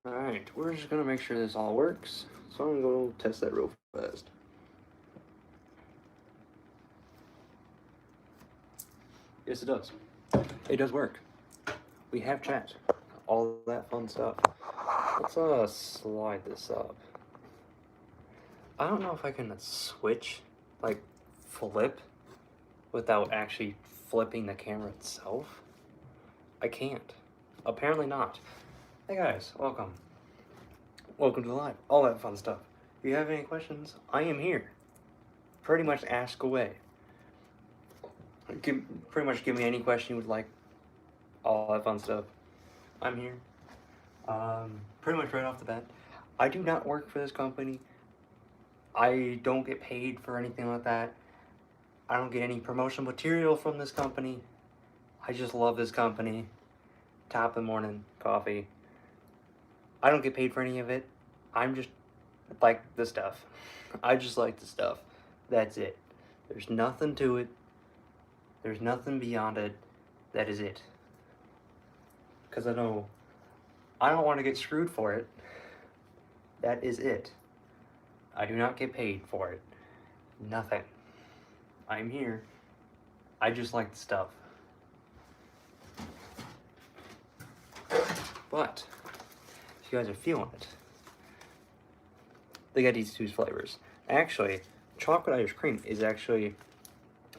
Alright, we're just gonna make sure this all works. So I'm gonna go test that real fast. Yes, it does. It does work. We have chat. All that fun stuff. Let's slide this up. I don't know if I can switch, like, flip, without actually flipping the camera itself. I can't. Apparently not. Hey guys, welcome. Welcome to the live. All that fun stuff. If you have any questions, I am here. Pretty much ask away. Pretty much give me any question you would like. All that fun stuff. I'm here. Pretty much right off the bat. I do not work for this company. I don't get paid for anything like that. I don't get any promotional material from this company. I just love this company. Top of the Mornin Coffee. I don't get paid for any of it. I'm just like the stuff. I just like the stuff. That's it. There's nothing to it. There's nothing beyond it. That is it. Because I know I don't want to get screwed for it. That is it. I do not get paid for it. Nothing. I'm here. I just like the stuff. But if you guys are feeling it, they got these two flavors. Actually, chocolate ice cream is actually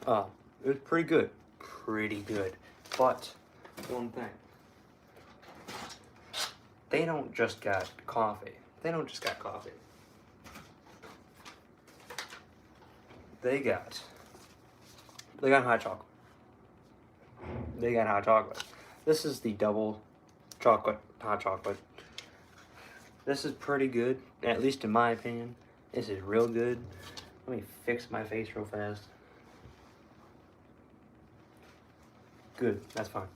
it was pretty good. Pretty good. But one thing. They don't just got coffee. They don't just got coffee. They got hot chocolate. They got hot chocolate. This is the double chocolate, hot chocolate. This is pretty good, at least in my opinion. This is real good. Let me fix my face real fast. Good, that's fine.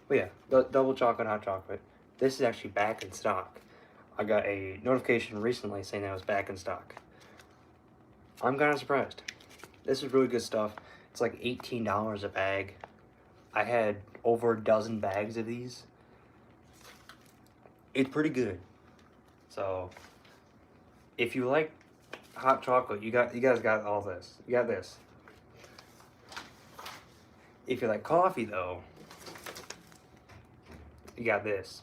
But yeah, the double chocolate, hot chocolate. This is actually back in stock. I got a notification recently saying that it was back in stock. I'm kind of surprised. This is really good stuff. It's like $18 a bag. I had over a dozen bags of these. It's pretty good. So, if you like hot chocolate, you guys got all this. You got this. If you like coffee though, you got this.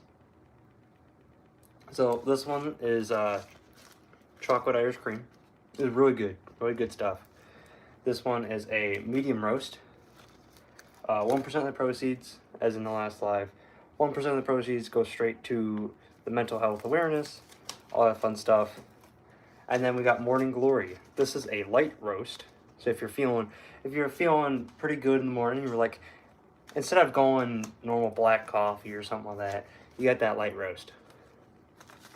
So this one is chocolate Irish cream. It's really good stuff. This one is a medium roast. 1% of the proceeds, as in the last live, 1% of the proceeds go straight to the mental health awareness, all that fun stuff. And then we got Morning Glory. This is a light roast. So if you're feeling pretty good in the morning, you're like, instead of going normal black coffee or something like that, you got that light roast.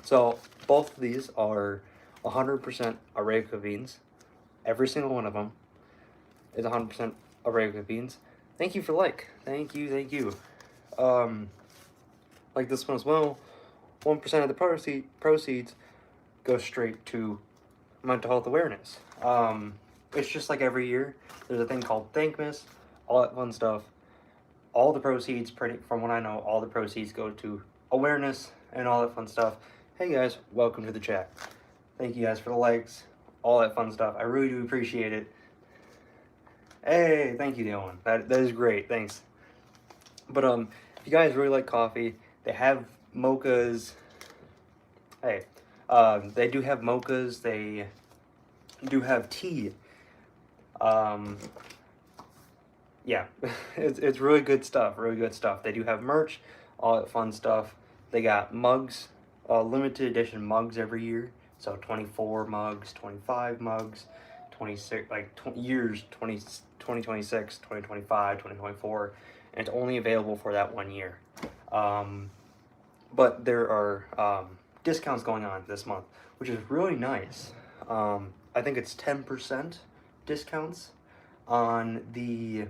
So both of these are 100% Arabica beans. Every single one of them is 100% Arabica beans. Thank you for Thank you. Like this one as well. 1% of the proceeds go straight to mental health awareness. It's just like every year. There's a thing called Thankmas, all that fun stuff. All the proceeds, from what I know, all the proceeds go to awareness and all that fun stuff. Hey guys, welcome to the chat. Thank you guys for the likes, all that fun stuff. I really do appreciate it. Hey, thank you, Dylan. That is great. Thanks. But if you guys really like coffee, they have mochas. Hey, they do have mochas. They do have tea. Yeah, it's really good stuff. Really good stuff. They do have merch, all that fun stuff. They got mugs, limited edition mugs every year. So 24 mugs, 25 mugs, 26 years 2026, 2025, 2024, and it's only available for that 1 year. But there are discounts going on this month, which is really nice. I think it's 10% discounts on the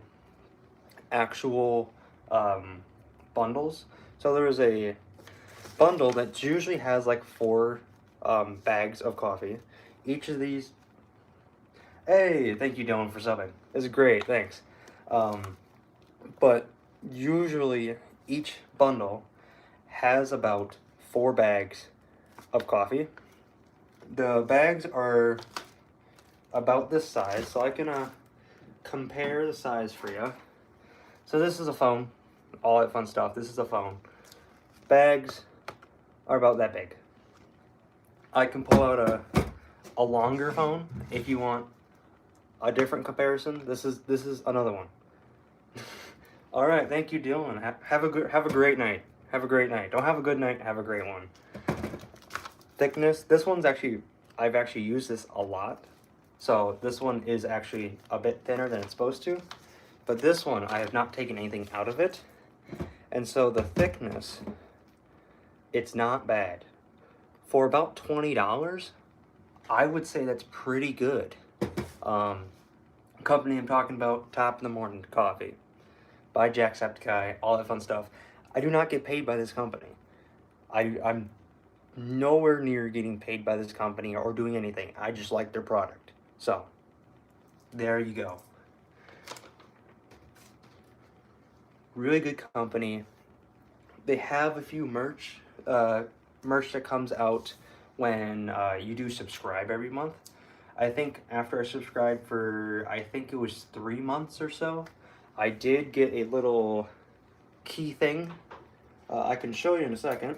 actual bundles. So there is a bundle that usually has like 4 bags of coffee. Each of these, hey, thank you, Dylan, for subbing. This is great, thanks. But usually each bundle has about 4 bags of coffee. The bags are about this size, so I can compare the size for you. So this is a phone, all that fun stuff. This is a phone. Bags are about that big. I can pull out a longer phone if you want a different comparison. This is another one. All right, thank you, Dylan. Have a great night. Have a great night. Don't have a good night. Have a great one. Thickness. This one's actually, I've actually used this a lot. So this one is actually a bit thinner than it's supposed to. But this one, I have not taken anything out of it. And so the thickness, it's not bad. For about $20, I would say that's pretty good. Company I'm talking about, Top of the Morning Coffee by Jacksepticeye, all that fun stuff. I do not get paid by this company. I'm nowhere near getting paid by this company or doing anything. I just like their product. So, there you go. Really good company. They have a few merch that comes out when you do subscribe every month. I think after I subscribed for, I think it was 3 months or so, I did get a little key thing. I can show you in a second.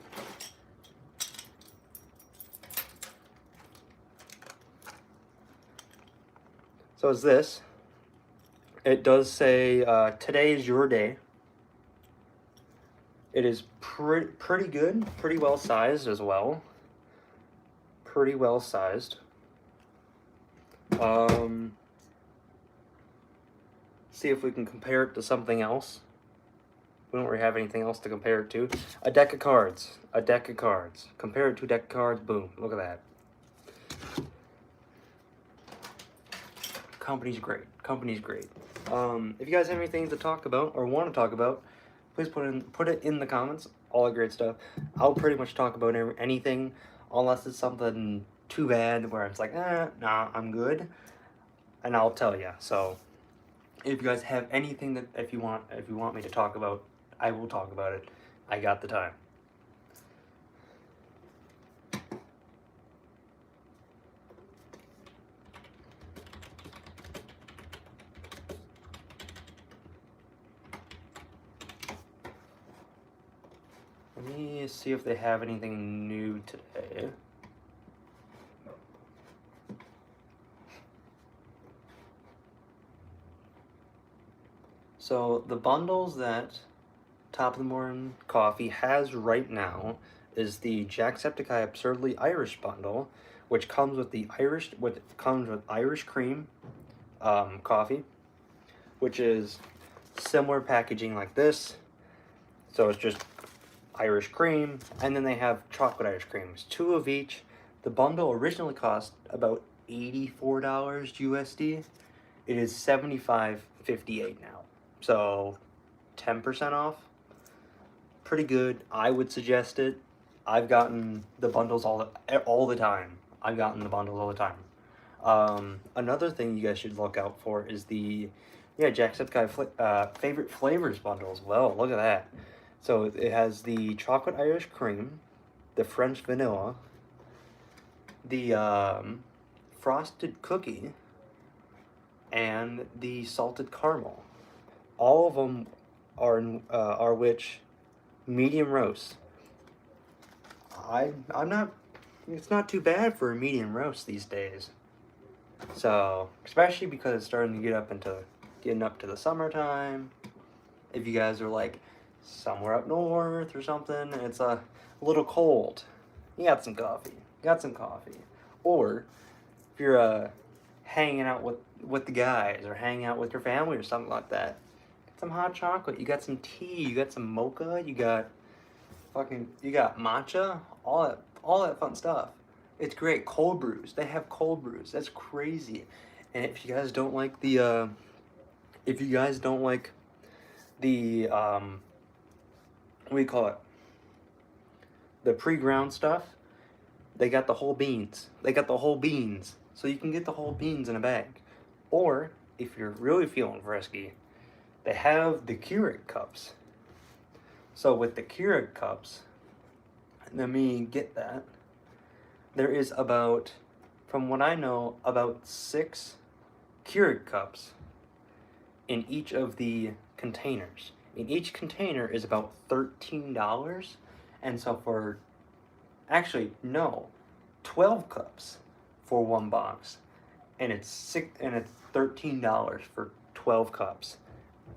So it's this. It does say, today is your day. It is pretty good, pretty well sized as well. Pretty well sized. See if we can compare it to something else. We don't really have anything else to compare it to. A deck of cards. A deck of cards. Compare it to a deck of cards. Boom. Look at that. Company's great. Company's great. If you guys have anything to talk about or want to talk about, please put it in the comments. All that great stuff. I'll pretty much talk about anything unless it's something too bad where it's like, nah, I'm good. And I'll tell you. So if you guys have anything that if you want me to talk about, I will talk about it. I got the time. Let me see if they have anything new today. So the bundles that Top of the Morning Coffee has right now is the Jacksepticeye Absurdly Irish bundle, which comes with Irish cream coffee, which is similar packaging like this. So it's just Irish cream, and then they have chocolate Irish creams, 2 of each. The bundle originally cost about $84 USD. It is $75.58 now. So 10% off. Pretty good. I would suggest it. I've gotten the bundles all the time. I've gotten the bundles all the time. Another thing you guys should look out for is the Jacksepticeye favorite flavors bundle as well. Look at that. So it has the chocolate Irish cream, the French vanilla, the frosted cookie, and the salted caramel. All of them are which medium roast. I'm not. It's not too bad for a medium roast these days. So especially because it's starting to getting up to the summertime. If you guys are like somewhere up north or something, and it's a little cold, you got some coffee. Or if you're hanging out with the guys or hanging out with your family or something like that, get some hot chocolate. You got some tea. You got some mocha. You got matcha. All that fun stuff. It's great. Cold brews. They have cold brews. That's crazy. And if you guys don't like the what do you call it? The pre-ground stuff, they got the whole beans. So you can get the whole beans in a bag. Or, if you're really feeling frisky, they have the Keurig cups. So with the Keurig cups, let me get that. there is about, from what I know, about 6 Keurig cups in each of the containers. In each container is about $13, and so for, actually no, 12 cups for one box, and it's $13 for 12 cups.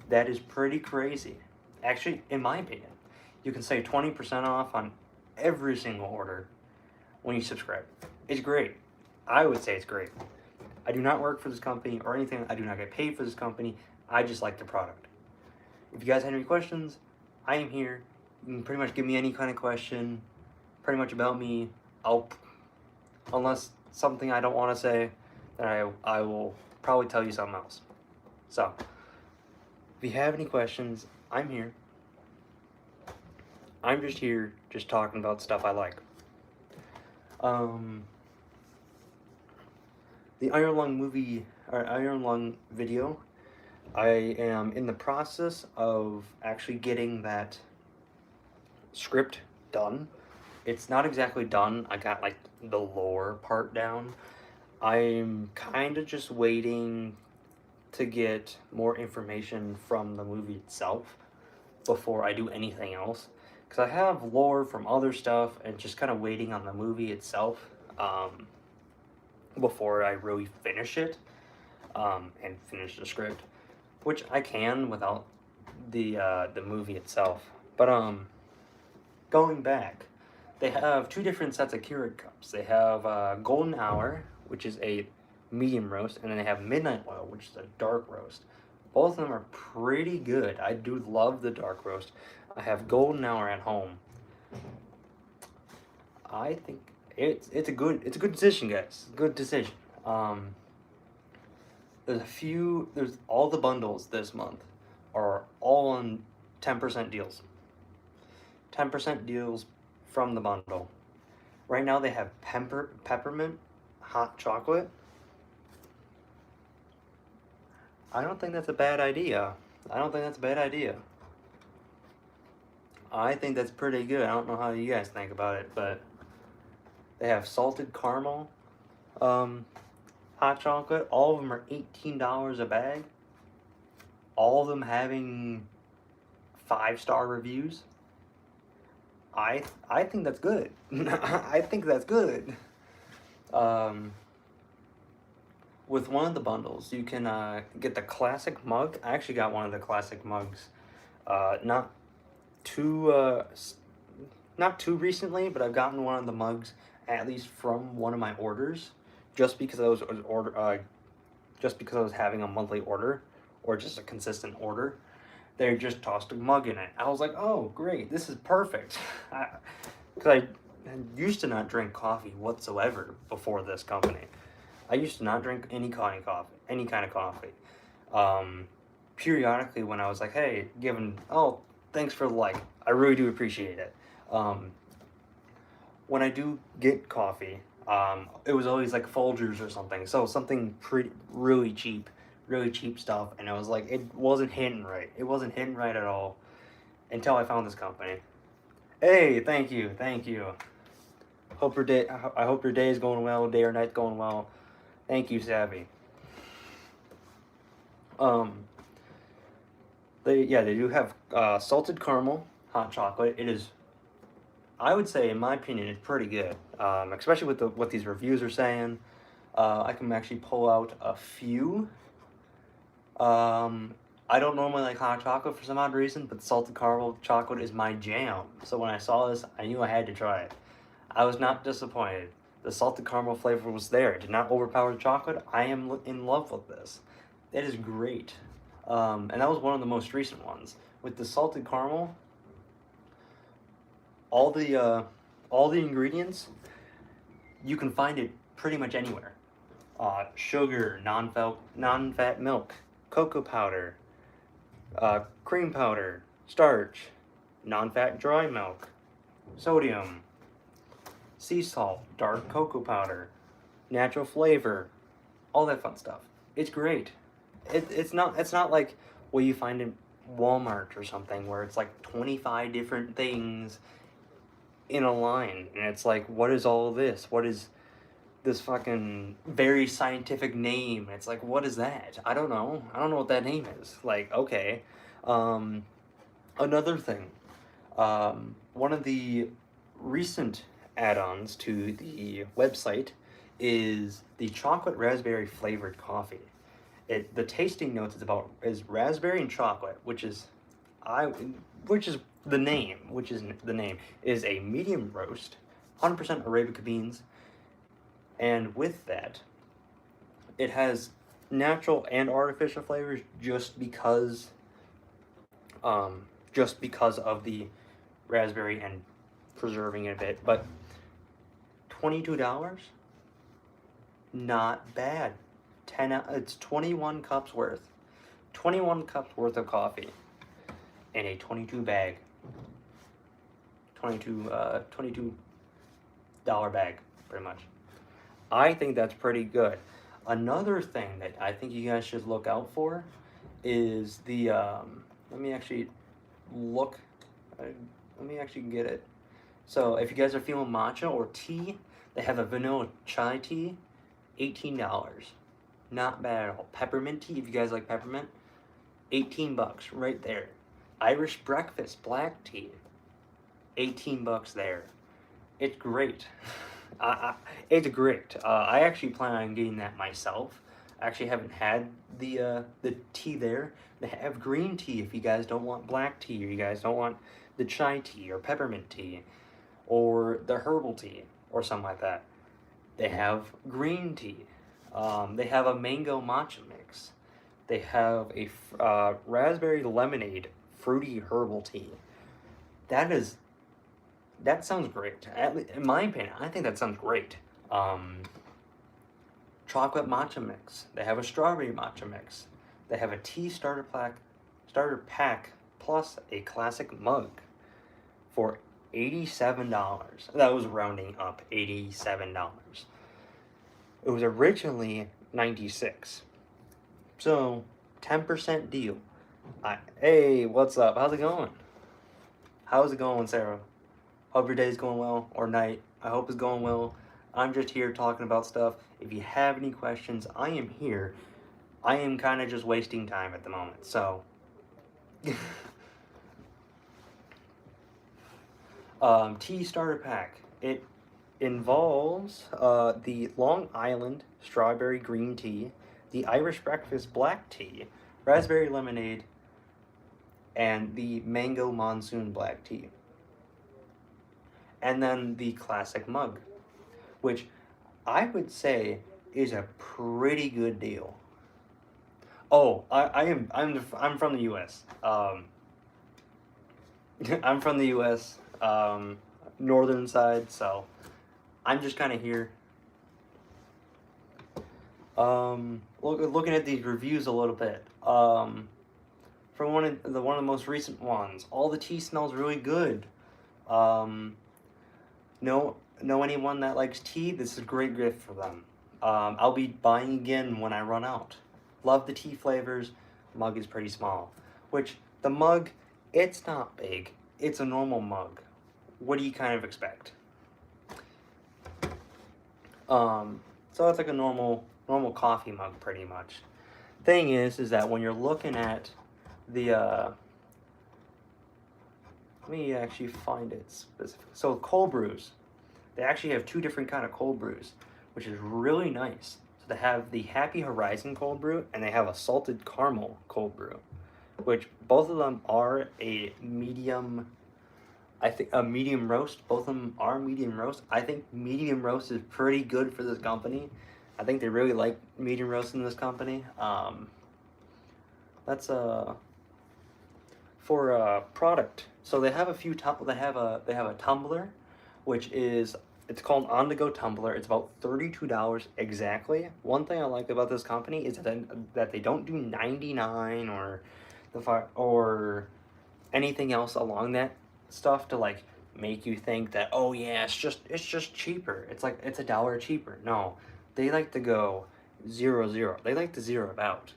That is pretty crazy. Actually, in my opinion, you can save 20% off on every single order when you subscribe. It's great. I would say it's great. I do not work for this company or anything. I do not get paid for this company. I just like the product. If you guys have any questions, I am here. You can pretty much give me any kind of question, pretty much about me. Unless something I don't want to say, then I will probably tell you something else. So, if you have any questions, I'm here. I'm just here, just talking about stuff I like. The Iron Lung movie, or Iron Lung video, I am in the process of actually getting that script done. It's not exactly done. I got like the lore part down. I'm kind of just waiting to get more information from the movie itself before I do anything else. Because I have lore from other stuff and just kind of waiting on the movie itself before I really finish it and finish the script. Which I can without the movie itself. But going back, they have 2 different sets of Keurig cups. They have Golden Hour, which is a medium roast, and then they have Midnight Oil, which is a dark roast. Both of them are pretty good. I do love the dark roast. I have Golden Hour at home. I think it's a good decision, guys. Good decision. There's all the bundles this month are all on 10% deals. 10% deals from the bundle. Right now they have peppermint hot chocolate. I don't think that's a bad idea. I think that's pretty good. I don't know how you guys think about it, but they have salted caramel hot chocolate. All of them are $18 a bag. All of them having 5-star reviews. I think that's good. I think that's good. With one of the bundles, you can get the classic mug. I actually got one of the classic mugs, not too recently, but I've gotten one of the mugs at least from one of my orders, just because I was having a monthly order or just a consistent order. They just tossed a mug in it. I was like, oh great, this is perfect. Because I used to not drink coffee whatsoever before this company. I used to not drink any kind of coffee. Periodically when I was like, hey, thanks for the like. I really do appreciate it. When I do get coffee, it was always like Folgers or something. So something really cheap stuff. And I was like, it wasn't hitting right. It wasn't hitting right at all until I found this company. Hey, thank you. I hope your day is going well, day or night's going well. Thank you, Savvy. They do have salted caramel hot chocolate. It is, I would say, in my opinion, it's pretty good. Especially with what these reviews are saying. I can actually pull out a few. I don't normally like hot chocolate for some odd reason, but salted caramel chocolate is my jam. So when I saw this, I knew I had to try it. I was not disappointed. The salted caramel flavor was there. It did not overpower the chocolate. I am in love with this. It is great. And that was one of the most recent ones. With the salted caramel, all the ingredients, you can find it pretty much anywhere. Sugar, non-fat milk, cocoa powder, cream powder, starch, non-fat dry milk, sodium, sea salt, dark cocoa powder, natural flavor, all that fun stuff. It's great. It's not like what you find in Walmart or something where it's like 25 different things. in a line, and it's like, what is all this? What is this fucking very scientific name? It's like, what is that? I don't know. I don't know what that name is. Like, okay. Um, Another thing, one of the recent add-ons to the website is the chocolate raspberry flavored coffee. The tasting notes is raspberry and chocolate, I which is the name is a medium roast, 100% Arabica beans, and with that, it has natural and artificial flavors um, just because of the raspberry and preserving it a bit. But $22, not bad. It's 21 cups worth. 21 cups worth of coffee in a 22 bag. 22 dollar bag, pretty much. I think that's pretty good. Another thing that I think you guys should look out for is the let me actually look. Let me actually get it. So if you guys are feeling matcha or tea, they have a vanilla chai tea, $18. Not bad at all. Peppermint tea, if you guys like peppermint, $18 right there. Irish breakfast black tea, $18 there. It's great. It's great. I actually plan on getting that myself. I actually haven't had the tea there. They have green tea if you guys don't want black tea, or you guys don't want the chai tea or peppermint tea or the herbal tea or something like that. They have green tea. They have a mango matcha mix. They have a raspberry lemonade fruity herbal tea. That sounds great. In my opinion, I think that sounds great. Chocolate matcha mix. They have a strawberry matcha mix. They have a tea starter pack plus a classic mug for $87. That was rounding up, $87. It was originally $96. So, 10% deal. Hey, what's up? How's it going? How's it going, Sarah? Hope your day's going well, or night. I hope it's going well. I'm just here talking about stuff. If you have any questions, I am here. I am kind of just wasting time at the moment, so. Tea starter pack. It involves the Long Island strawberry green tea, the Irish breakfast black tea, raspberry lemonade, and the mango monsoon black tea. And then the classic mug, which I would say is a pretty good deal. Oh, I'm from the U.S. I'm from the U.S. Northern side, so I'm just kind of here. Looking at these reviews a little bit. From one of the most recent ones, all the tea smells really good. Know anyone that likes tea? This is a great gift for them. I'll be buying again when I run out. Love the tea flavors. Mug is pretty small. Which, the mug, it's not big. It's a normal mug. What do you kind of expect? So it's like a normal coffee mug, pretty much. Thing is that when you're looking at the, let me actually find it specifically. So cold brews, they actually have two different kind of cold brews, which is really nice. So they have the Happy Horizon cold brew, and they have a salted caramel cold brew, which both of them are a medium. I think a medium roast. Both of them are medium roast. I think medium roast is pretty good for this company. I think they really like medium roast in this company. That's for a product. So they have a few they have a tumbler, which is, it's called On The Go Tumbler. It's about $32 exactly. One thing I like about this company is that they don't do 99 or anything else along that stuff to like make you think that, oh yeah, it's just cheaper. It's like it's $1 cheaper. No, they like to go 0-0. They like to zero it out.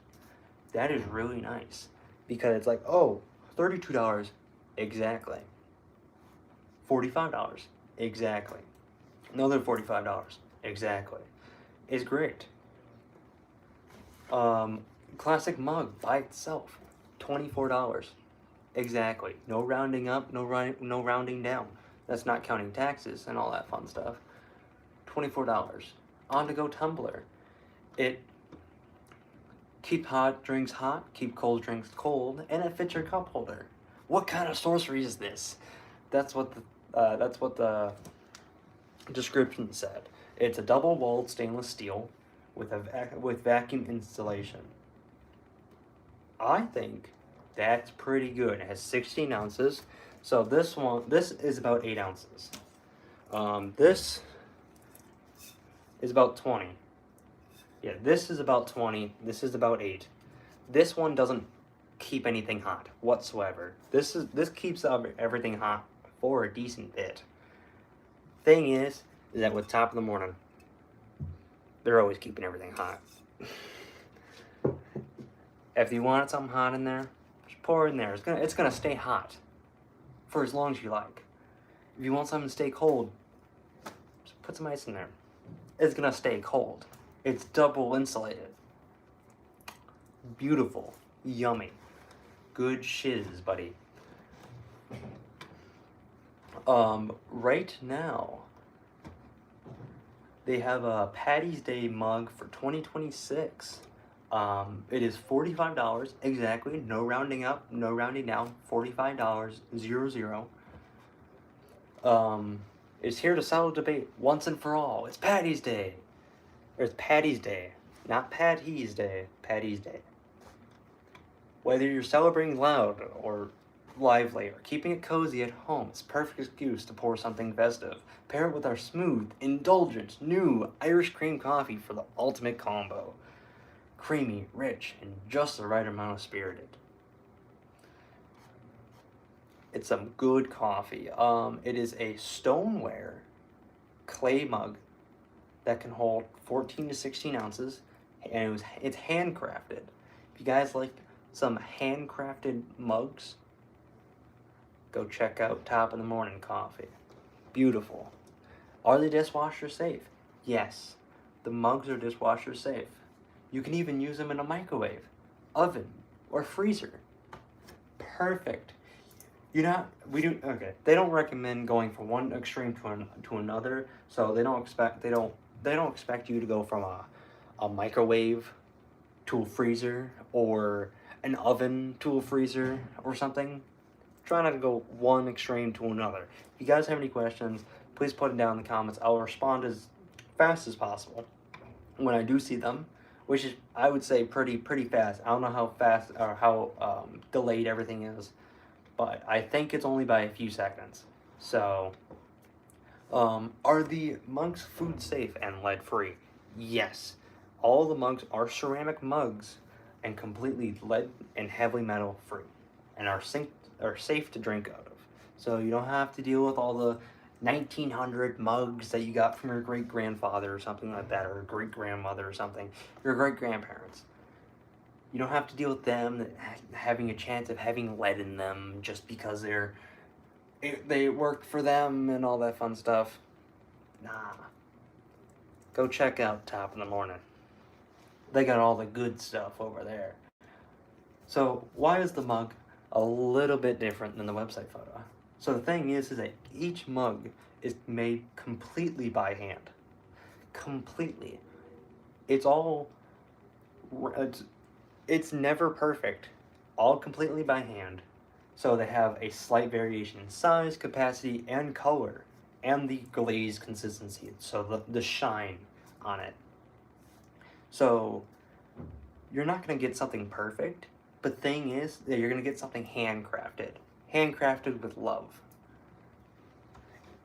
That is really nice because it's like, oh, $32 exactly. $45 Exactly. Another $45. Exactly. It's great. Classic mug by itself, $24. Exactly. No rounding up, no rounding down. That's not counting taxes and all that fun stuff. $24. On to go tumbler. It keep hot drinks hot, keep cold drinks cold, and it fits your cup holder. What kind of sorcery is this? That's what the description said. It's a double-walled stainless steel with vacuum installation. I think that's pretty good. It has 16 ounces. So this is about 8 ounces. This is about 20. Yeah, this is about 20. This is about 8. This one doesn't keep anything hot whatsoever. This keeps everything hot for a decent bit. Thing is that with Top of the Morning, they're always keeping everything hot. If you want something hot in there, just pour it in there. It's gonna stay hot for as long as you like. If you want something to stay cold, just put some ice in there. It's gonna stay cold. It's double insulated. Beautiful, yummy, good shiz, buddy. Right now, they have a Patty's Day mug for 2026. It is $45 exactly. No rounding up, no rounding down. $45, 00. It's here to settle debate once and for all. It's Patty's Day. Or it's Patty's Day, not Patty's Day. Patty's Day. Whether you're celebrating loud or lively or keeping it cozy at home, it's a perfect excuse to pour something festive. Pair it with our smooth, indulgent, new Irish cream coffee for the ultimate combo. Creamy, rich, and just the right amount of spirited. It's some good coffee. It is a stoneware clay mug that can hold 14 to 16 ounces, and it's handcrafted. If you guys like some handcrafted mugs, go check out Top of the Morning Coffee. Beautiful. Are they dishwasher safe? Yes, the mugs are dishwasher safe. You can even use them in a microwave, oven, or freezer. Perfect. They don't recommend going from one extreme to another, so they don't expect you to go from a microwave to a freezer or an oven to a freezer or something. Try not to go one extreme to another. If you guys have any questions, please put them down in the comments. I'll respond as fast as possible when I do see them, which is, I would say, pretty fast. I don't know how fast or how delayed everything is, but I think it's only by a few seconds. So, are the mugs food safe and lead free? Yes. All the mugs are ceramic mugs and completely lead and heavy metal free, and are safe to drink out of. So you don't have to deal with all the 1900 mugs that you got from your great-grandfather or something like that, or great-grandmother or something, your great-grandparents. You don't have to deal with them having a chance of having lead in them just because they worked for them and all that fun stuff. Nah. Go check out Top of the Morning. They got all the good stuff over there. So why is the mug a little bit different than the website photo? So the thing is that each mug is made completely by hand. Completely. It's never perfect. All completely by hand. So they have a slight variation in size, capacity, and color, and the glaze consistency, so the shine on it. So you're not going to get something perfect, but thing is that you're going to get something handcrafted. Handcrafted with love.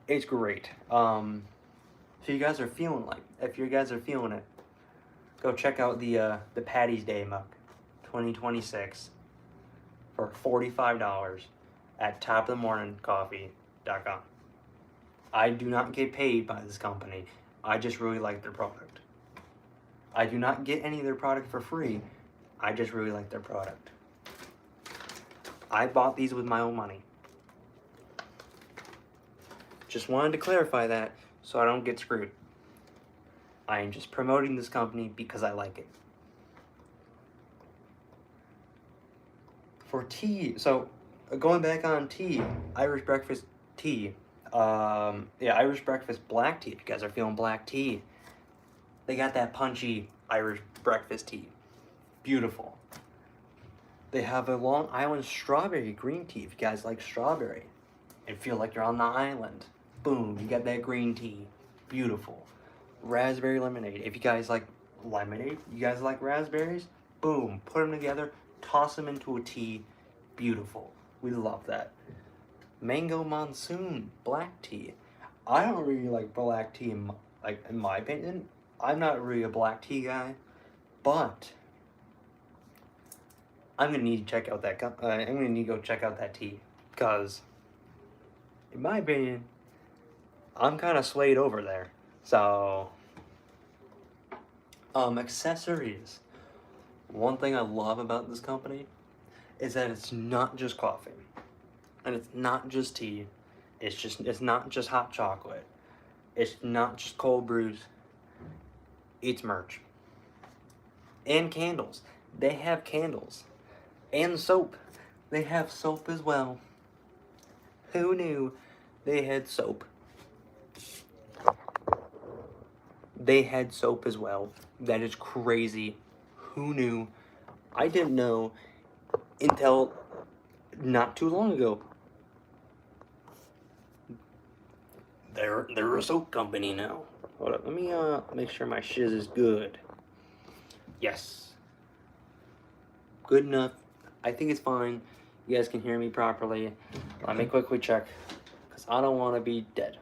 It's great. If you guys are feeling it, go check out the Patty's Day mug 2026 for $45 at topofthemorningcoffee.com. I do not get paid by this company. I just really like their product. I do not get any of their product for free. I just really like their product. I bought these with my own money. Just wanted to clarify that so I don't get screwed. I am just promoting this company because I like it. For tea, so going back on tea, Irish breakfast tea. Yeah, Irish breakfast black tea. If you guys are feeling black tea, they got that punchy Irish breakfast tea. Beautiful. They have a Long Island strawberry green tea if you guys like strawberry and feel like you're on the island. Boom, you got that green tea. Beautiful. Raspberry lemonade. If you guys like lemonade, you guys like raspberries, boom, put them together, toss them into a tea. Beautiful. We love that. Mango monsoon black tea. I don't really like black tea in my opinion. I'm not really a black tea guy, but I'm gonna need to check out that. I'm gonna need to go check out that tea because, in my opinion, I'm kind of swayed over there. So, accessories. One thing I love about this company is that it's not just coffee, and it's not just tea. It's not just hot chocolate. It's not just cold brews. It's merch and candles. They have candles and soap. They have soap as well. Who knew they had soap? They had soap as well. That is crazy. Who knew? I didn't know until not too long ago. They're a soap company now. Hold up, let me make sure my shiz is good. Yes. Good enough. I think it's fine. You guys can hear me properly. Let me quickly check, because I don't want to be dead.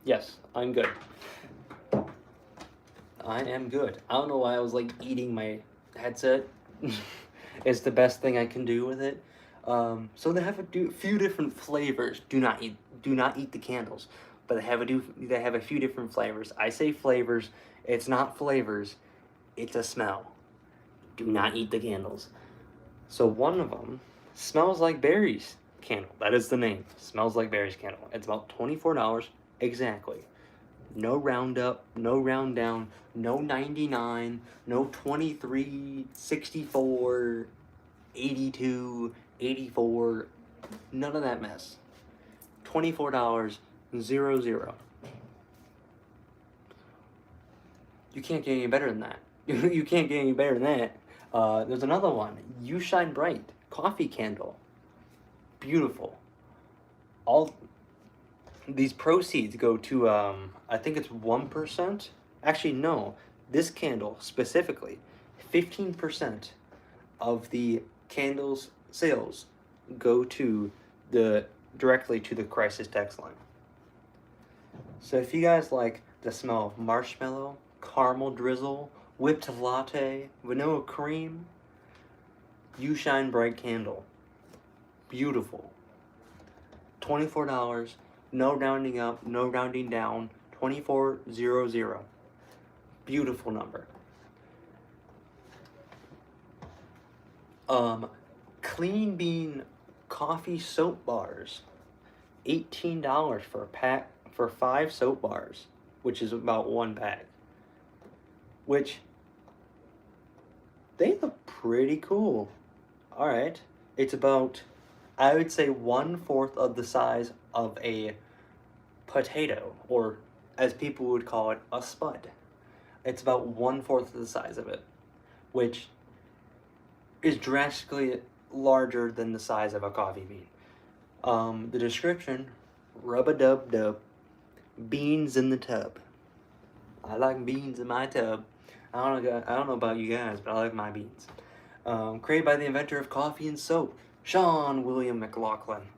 Yes, I'm good. I am good. I don't know why I was like eating my headset. It's the best thing I can do with it. So they have a few different flavors. Do not eat the candles, but they have a few different flavors. I say flavors. It's not flavors. It's a smell. Do not eat the candles. So one of them smells like berries candle. That is the name. Smells like berries candle. It's about $24 exactly. No round up, no round down, no 99, no 23, 64, 82, 84, none of that mess. $24, 00. You can't get any better than that. You can't get any better than that. There's another one, You Shine Bright, coffee candle. Beautiful. All these proceeds go to, I think it's 1%. Actually, no. This candle specifically, 15% of the candles sales go to directly to the crisis text line. So if you guys like the smell of marshmallow, caramel drizzle, whipped latte, vanilla cream, You Shine Bright candle. Beautiful. $24. No rounding up, no rounding down. 2400. Beautiful number. Clean Bean coffee soap bars. $18 for a pack for 5 soap bars, which is about 1 bag. Which they look pretty cool. All right, it's about, I would say, 1/4 of the size of a potato, or as people would call it, a spud. It's about 1/4 of the size of it, which is drastically larger than the size of a coffee bean. The description, rub-a-dub-dub, beans in the tub. I like beans in my tub. I don't know about you guys, but I like my beans. Created by the inventor of coffee and soap, Sean William McLaughlin.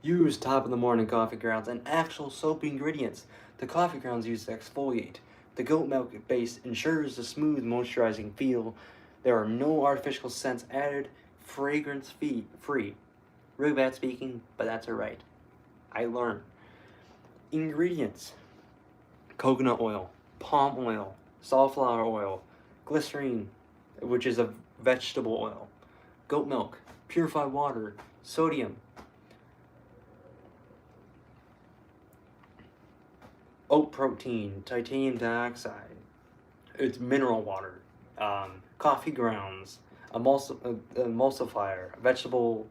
Use top of the morning coffee grounds and actual soap ingredients. The coffee grounds used to exfoliate. The goat milk base ensures a smooth, moisturizing feel. There are no artificial scents added. Fragrance free. Really bad speaking, but that's alright. I learned. Ingredients: coconut oil, palm oil, safflower oil, glycerine, which is a vegetable oil, goat milk, purified water, sodium, oat protein, titanium dioxide, it's mineral water, coffee grounds, emulsifier, a vegetable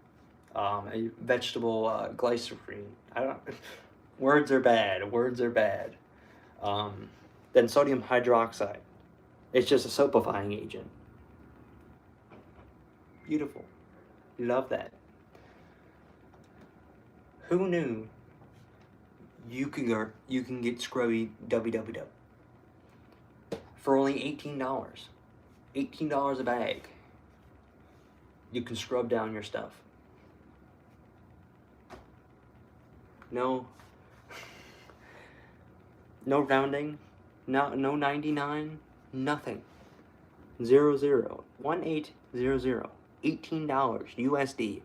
glycerine. I don't. Words are bad. Words are bad. Then sodium hydroxide. It's just a soapifying agent. Beautiful. Love that. Who knew you can get scrubby www for only $18. $18 a bag. You can scrub down your stuff. No rounding, no 99, nothing. 1800, $18 USD.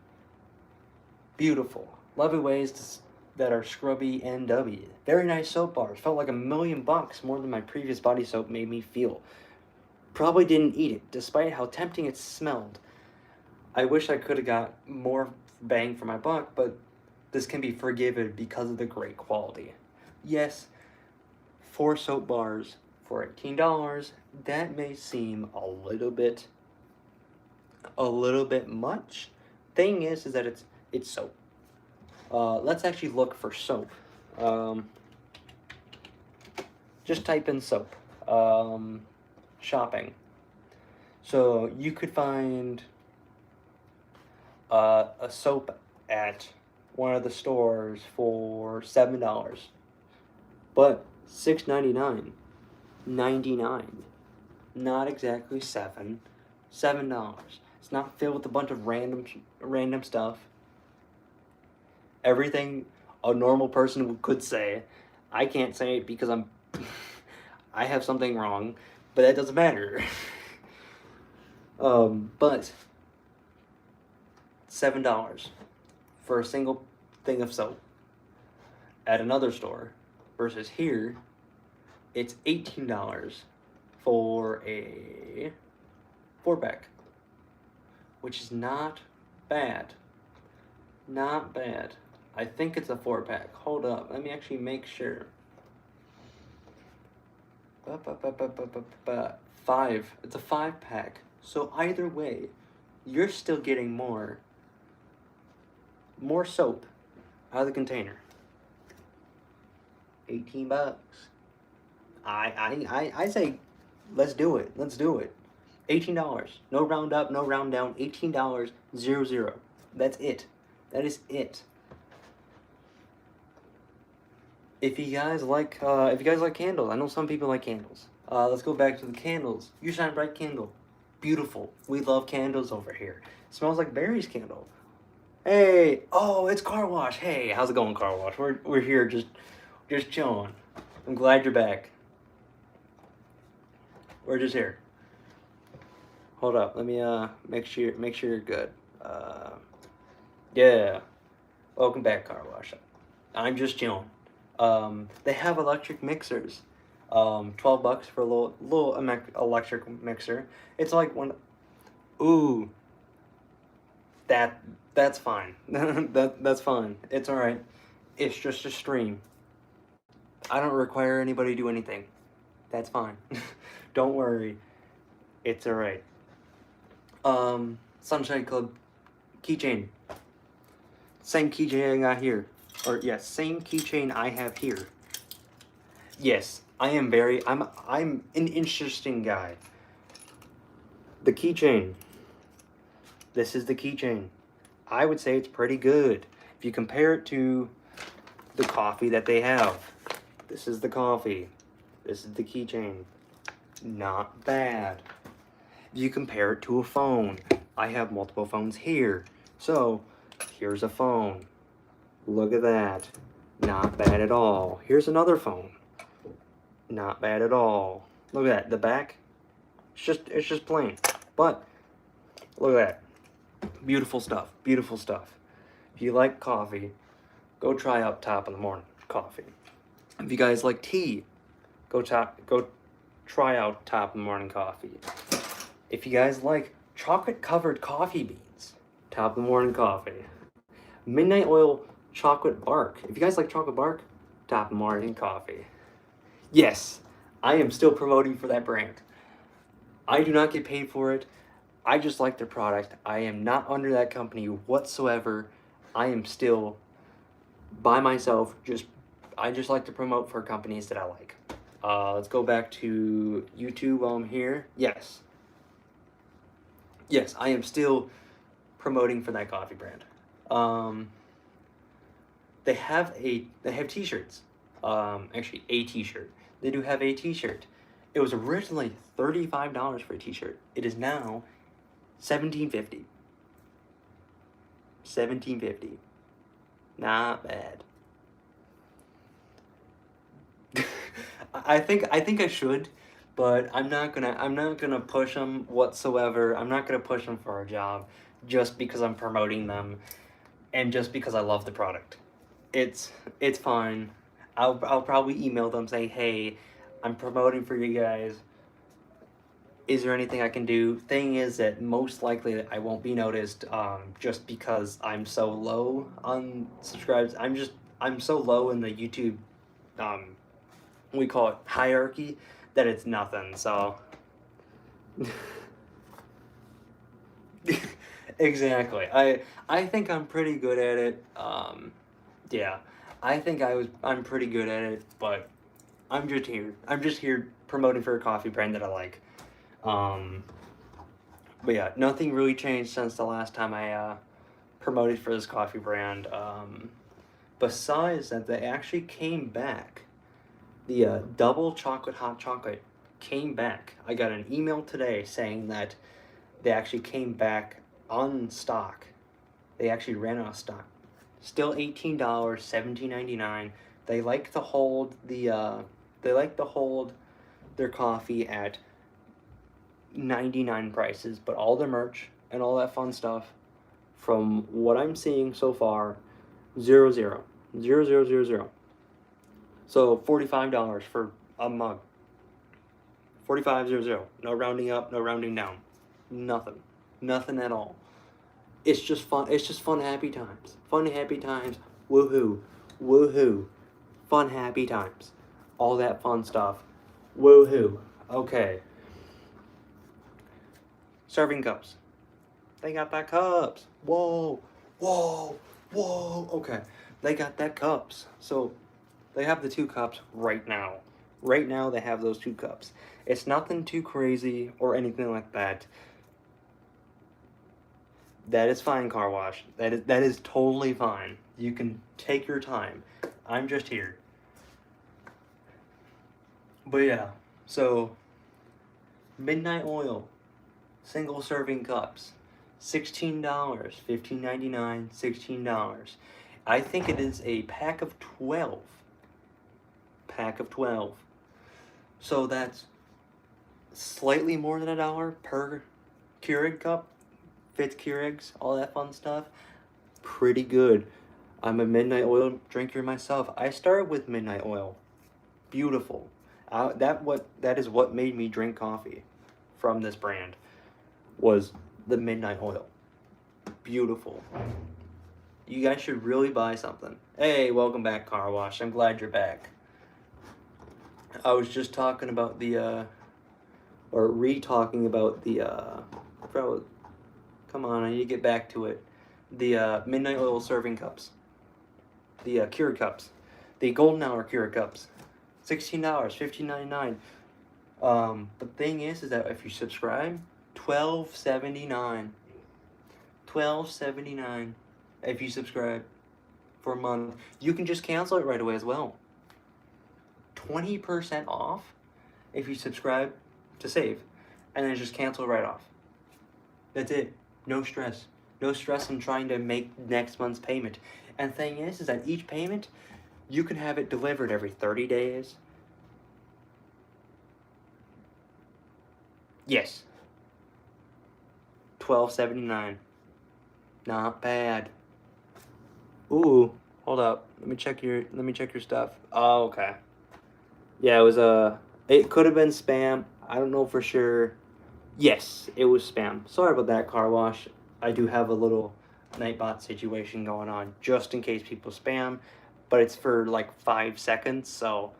Beautiful, lovely ways that are scrubby NW. Very nice soap bars. Felt like $1,000,000 more than my previous body soap made me feel. Probably didn't eat it, despite how tempting it smelled. I wish I could have got more bang for my buck, but this can be forgiven because of the great quality. Yes, 4 soap bars for $18, that may seem a little bit much. Thing is that it's soap. Let's actually look for soap. Just type in soap. Shopping. So you could find a soap at one of the stores for $7, but $6.99, $99, not exactly $7. It's not filled with a bunch of random stuff. Everything a normal person could say. I can't say it because I have something wrong, but that doesn't matter. But $7 for a single thing of soap at another store, versus here it's $18 for a 4-pack, which is not bad. Not bad. I think it's a 4-pack. Hold up, let me actually make sure. 5. It's a 5-pack. So either way, you're still getting more soap out of the container. $18. I say, let's do it. Let's do it. $18. No round up, no round down. $18. 00. That's it. That is it. If you guys like candles, I know some people like candles. Let's go back to the candles. You Shine Bright candle, beautiful. We love candles over here. Smells like Barry's candle. Hey, oh, it's Car Wash. Hey, how's it going, Car Wash? We're here just chilling. I'm glad you're back. We're just here. Hold up, let me make sure you're good. Yeah, welcome back, Car Wash. I'm just chilling. They have electric mixers. $12 for a little electric mixer. It's like one. Ooh. That's fine. That's fine. It's all right. It's just a stream. I don't require anybody to do anything. That's fine. Don't worry. It's all right. Sunshine Club keychain. Same keychain I got here. Or yes, same keychain I have here. Yes, I'm an interesting guy. The keychain. This is the keychain. I would say it's pretty good. If you compare it to the coffee that they have. This is the coffee. This is the keychain. Not bad. If you compare it to a phone. I have multiple phones here. So, here's a phone. Look at that. Not bad at all. Here's another phone. Not bad at all. Look at that. The back. It's just plain. But look at that. Beautiful stuff. Beautiful stuff. If you like coffee, go try out Top in the Morning Coffee. If you guys like tea, go try out Top in the Morning Coffee. If you guys like chocolate covered coffee beans, Top of the morning coffee. Midnight Oil chocolate bark. If you guys like chocolate bark, top of the morning coffee. Yes, I am still promoting for that brand. I do not get paid for it. I just like their product. I am not under that company whatsoever. I am still by myself. I just like to promote for companies that I like. Let's go back to YouTube while I'm here. Yes, I am still promoting for that coffee brand. They have T-shirts. Actually, a T-shirt. They do have a T-shirt. It was originally $35 for a T-shirt. It is now $17.50. $17.50. Not bad. I think I should, but I'm not gonna push them whatsoever. I'm not gonna push them for a job just because I'm promoting them and just because I love the product. It's fine. I'll probably email them saying, hey, I'm promoting for you guys. Is there anything I can do? Thing is that most likely I won't be noticed, just because I'm so low on subscribes. I'm so low in the YouTube, we call it hierarchy, that it's nothing. So exactly. I think I'm pretty good at it. Yeah, I think I'm pretty good at it, but I'm just here. I'm just here promoting for a coffee brand that I like. But yeah, nothing really changed since the last time I promoted for this coffee brand. Besides that, they actually came back. The double chocolate hot chocolate came back. I got an email today saying that they actually came back on stock. They actually ran out of stock. Still $18, $17.99. They like to hold their coffee at 99 prices, but all the merch and all that fun stuff, from what I'm seeing so far, 0, 0, 0, 0, 0, 0. So $45 for a mug. 45.00. No rounding up, no rounding down. Nothing at all. It's just fun. It's just fun, happy times. Fun, happy times. Woohoo. Woohoo. Fun, happy times. All that fun stuff. Woohoo. Okay. Serving cups. They got that cups. Whoa. Whoa. Whoa. Okay. They got that cups. So they have the 2 cups right now. Right now they have those 2 cups. It's nothing too crazy or anything like that. That is fine, car wash. That is totally fine. You can take your time. I'm just here. But yeah, so Midnight Oil, single serving cups, $16, $15.99, $16. I think it is a pack of 12. Pack of 12. So that's slightly more than $1 per Keurig cup. Fits Keurigs, all that fun stuff. Pretty good. I'm a Midnight Oil drinker myself. I started with Midnight Oil. Beautiful. That is what made me drink coffee from this brand, was the Midnight Oil. Beautiful. You guys should really buy something. Hey, welcome back, Car Wash. I'm glad you're back. I was just talking about the, or re-talking about the, come on, I need to get back to it. The Midnight Oil serving cups. The Keurig cups. The golden hour Keurig cups. $16, $15.99. The thing is that if you subscribe, $12.79. $12.79 if you subscribe for a month. You can just cancel it right away as well. 20% off if you subscribe to save, and then just cancel right off. That's it. No stress. No stress in trying to make next month's payment. And the thing is that each payment, you can have it delivered every 30 days. Yes. $12.79. Not bad. Ooh, hold up. Let me check your stuff. Oh, okay. Yeah, it could have been spam. I don't know for sure. Yes, it was spam. Sorry about that, Car Wash. I do have a little Nightbot situation going on, just in case people spam, but it's for like 5 seconds, so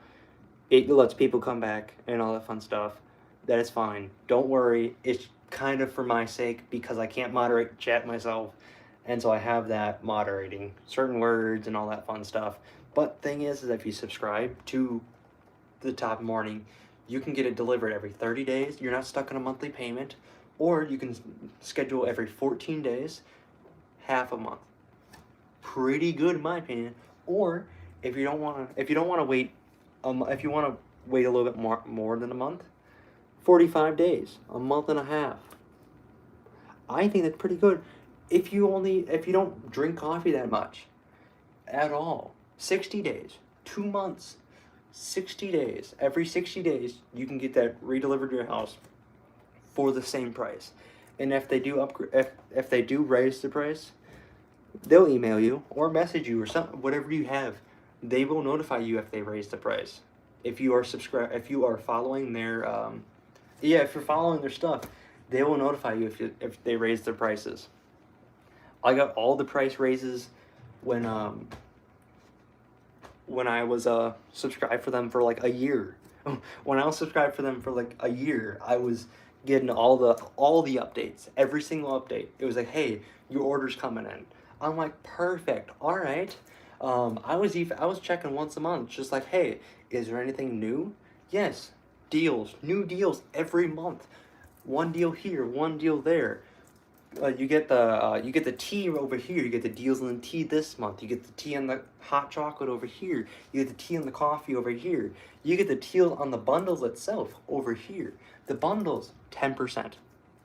it lets people come back and all that fun stuff. That is fine. Don't worry. It's kind of for my sake because I can't moderate chat myself, and so I have that moderating certain words and all that fun stuff. But thing is if you subscribe to the Top Morning, you can get it delivered every 30 days. You're not stuck on a monthly payment, or you can schedule every 14 days, half a month. Pretty good in my opinion. Or if you don't want to wait, if you want to wait a little bit more than a month, 45 days, a month and a half. I think that's pretty good. If you don't drink coffee that much at all, 60 days, 2 months, 60 days. Every 60 days, you can get that redelivered to your house for the same price. And if they do if they do raise the price, they'll email you or message you or something, whatever you have. They will notify you if they raise the price. If you are following their if you're following their stuff, they will notify you if they raise their prices. I got all the price raises when I was subscribed for them for like a year. When I was subscribed for them for like a year, I was getting all the updates, every single update. It was like, hey, your order's coming in. I'm like, perfect, all right. I was checking once a month, just like, hey, is there anything new? Yes, new deals every month. One deal here, one deal there. You get the tea over here. You get the deals on the tea this month. You get the tea on the hot chocolate over here. You get the tea on the coffee over here. You get the deal on the bundles itself over here. The bundles, 10%.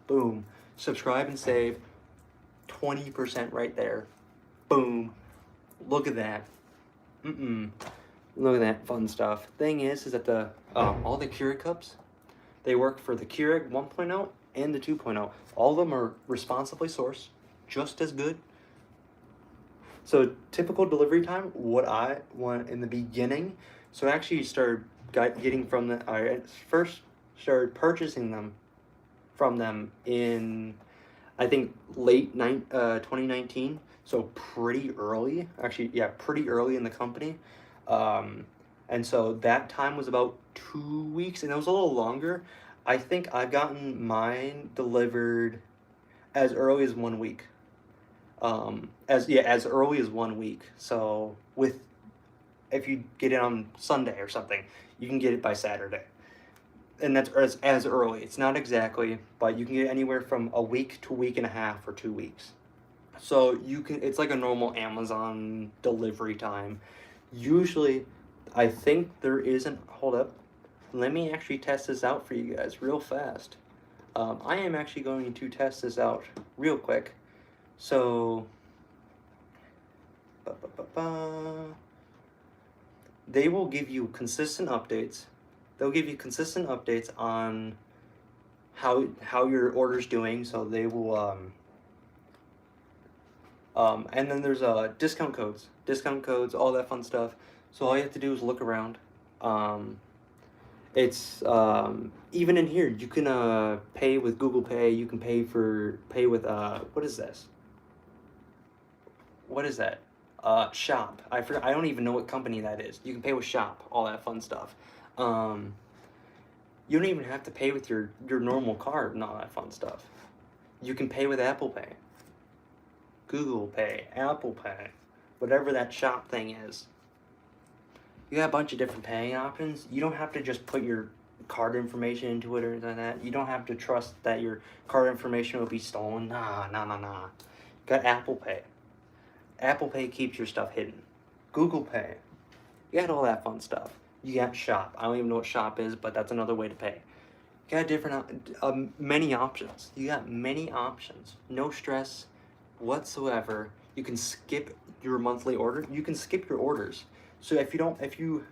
Boom. Subscribe and save, 20% right there. Boom. Look at that. Look at that fun stuff. Thing is that the all the Keurig cups, they work for the Keurig 1.0 and the 2.0. All of them are responsibly sourced, just as good. So typical delivery time, what I want in the beginning, so I actually started getting from the, I first started purchasing them from them in, I think, late 2019, so pretty early, actually, yeah, pretty early in the company. And so that time was about 2 weeks, and it was a little longer. I think I've gotten mine delivered as early as 1 week. As early as 1 week. So if you get it on Sunday or something, you can get it by Saturday. And that's as early. It's not exactly, but you can get anywhere from a week to a week and a half or 2 weeks. So it's like a normal Amazon delivery time. Usually, I think there isn't, hold up. Let me actually test this out for you guys real fast. I am actually going to test this out real quick. So, they will give you consistent updates. They'll give you consistent updates on how your order's doing. So they will, and then there's discount codes, all that fun stuff. So all you have to do is look around. It's even in here you can pay with Google Pay. You can pay with what is this? What is that? Shop. I forgot. I don't even know what company that is. You can pay with Shop. All that fun stuff. You don't even have to pay with your normal card and all that fun stuff. You can pay with Apple Pay, Google Pay, Apple Pay, whatever that Shop thing is. You got a bunch of different paying options. You don't have to just put your card information into it or anything like that. You don't have to trust that your card information will be stolen. Nah. Got Apple Pay. Apple Pay keeps your stuff hidden. Google Pay. You got all that fun stuff. You got Shop. I don't even know what Shop is, but that's another way to pay. You got different, many options. You got many options. No stress whatsoever. You can skip your monthly order. You can skip your orders. So if you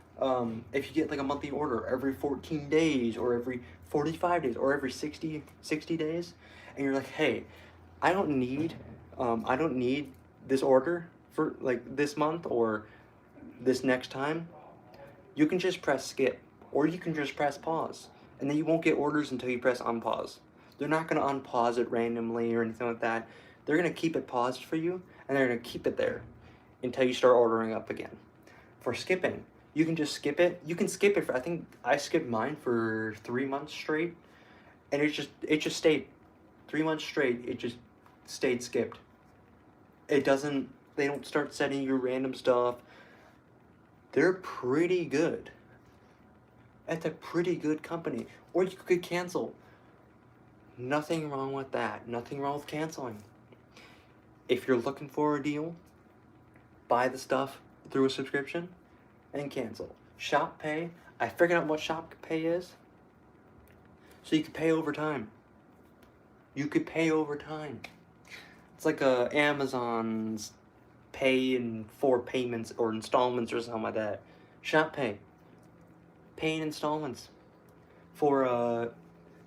get like a monthly order every 14 days or every 45 days or every 60 days, and you're like, hey, I don't need this order for like this month or this next time, you can just press skip, or you can just press pause, and then you won't get orders until you press unpause. They're not going to unpause it randomly or anything like that. they're gonna keep it paused for you, and they're gonna keep it there until you start ordering up again. For skipping, you can just skip it. You can skip it for, I think I skipped mine for 3 months straight, and it just stayed 3 months straight. It just stayed skipped. It doesn't. They don't start sending you random stuff. They're pretty good. It's a pretty good company. Or you could cancel. Nothing wrong with that. Nothing wrong with canceling. If you're looking for a deal, buy the stuff through a subscription and cancel. Shop pay. I figured out what shop pay is. So you can pay over time. You could pay over time. It's like Amazon's pay in 4 payments or installments or something like that. Shop pay. Pay in installments. For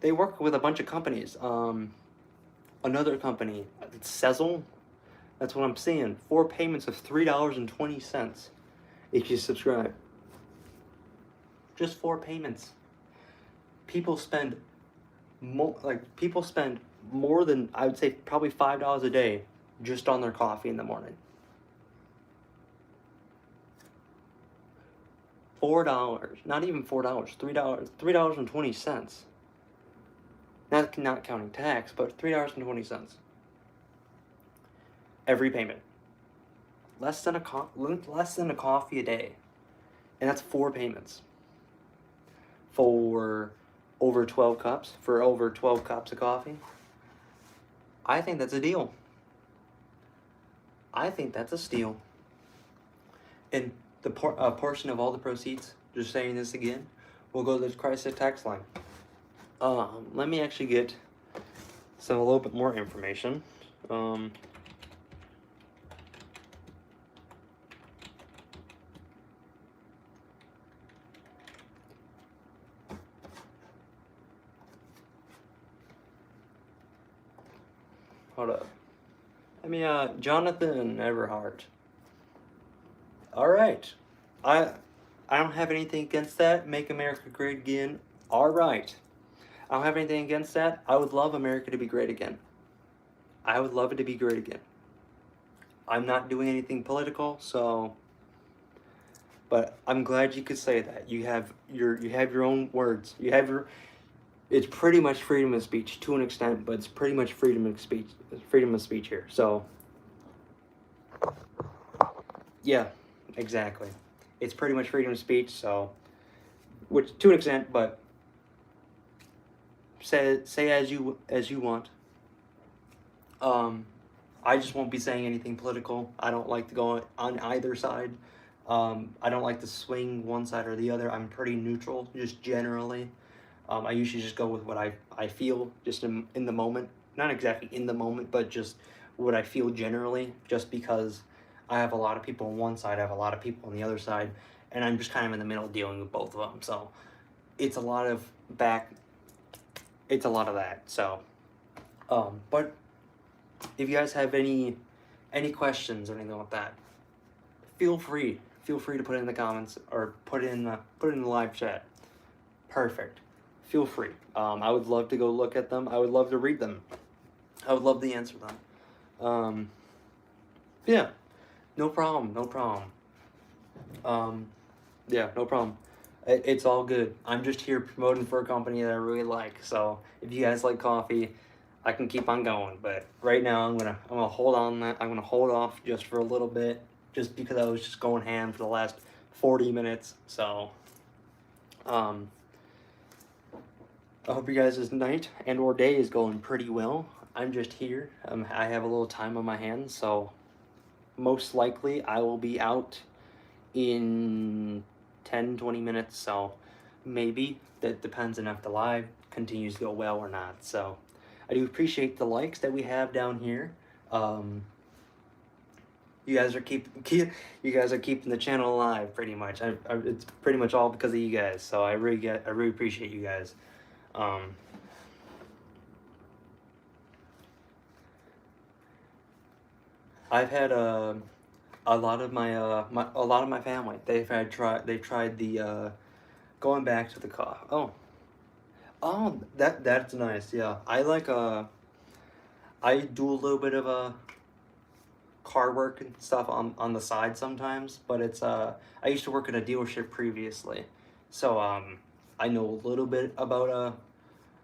they work with a bunch of companies. Another company, Sezzle. That's what I'm seeing. 4 payments of $3.20 if you subscribe. Just 4 payments. People spend more than, I would say, probably $5 a day just on their coffee in the morning. $4, not even $4, $3.20. Not counting tax, but $3.20. Every payment. Less than a coffee a day. And that's 4 payments. For over 12 cups, of coffee. I think that's a deal. I think that's a steal. And the portion of all the proceeds, just saying this again, will go to the crisis tax line. Let me actually get a little bit more information. Hold up. Jonathan Everhart. All right. I don't have anything against that. Make America great again. All right. I don't have anything against that. I would love America to be great again. I would love it to be great again. I'm not doing anything political, but I'm glad you could say that. You have your own words. It's pretty much freedom of speech to an extent, but it's pretty much freedom of speech here. So yeah, exactly. It's pretty much freedom of speech, so, which to an extent, but say as you want. I just won't be saying anything political. I don't like to go on either side. I don't like to swing one side or the other. I'm pretty neutral, just generally. I usually just go with what I feel, just in the moment. Not exactly in the moment, but just what I feel generally, just because I have a lot of people on one side, I have a lot of people on the other side, and I'm just kind of in the middle dealing with both of them. So it's a lot of that. So, but if you guys have any questions or anything like that, feel free to put it in the comments or put it in the live chat. Perfect. Feel free. I would love to go look at them. I would love to read them. I would love to answer them. Yeah, no problem. Yeah, no problem. It's all good. I'm just here promoting for a company that I really like. So if you guys like coffee, I can keep on going. But right now, I'm gonna hold on that. I'm gonna hold off just for a little bit, just because I was just going ham for the last 40 minutes. So, I hope you guys' night and or day is going pretty well. I'm just here. I have a little time on my hands, so most likely I will be out in 10-20 minutes, so maybe. That depends on if the live continues to go well or not. So I do appreciate the likes that we have down here. You guys are keeping the channel alive, pretty much. It's pretty much all because of you guys. So I really appreciate you guys. I've had a lot of my family. They've tried the going back to the coffee. Oh, that's nice. Yeah, I like I do a little bit of a car work and stuff on the side sometimes, but it's I used to work at a dealership previously, so I know a little bit about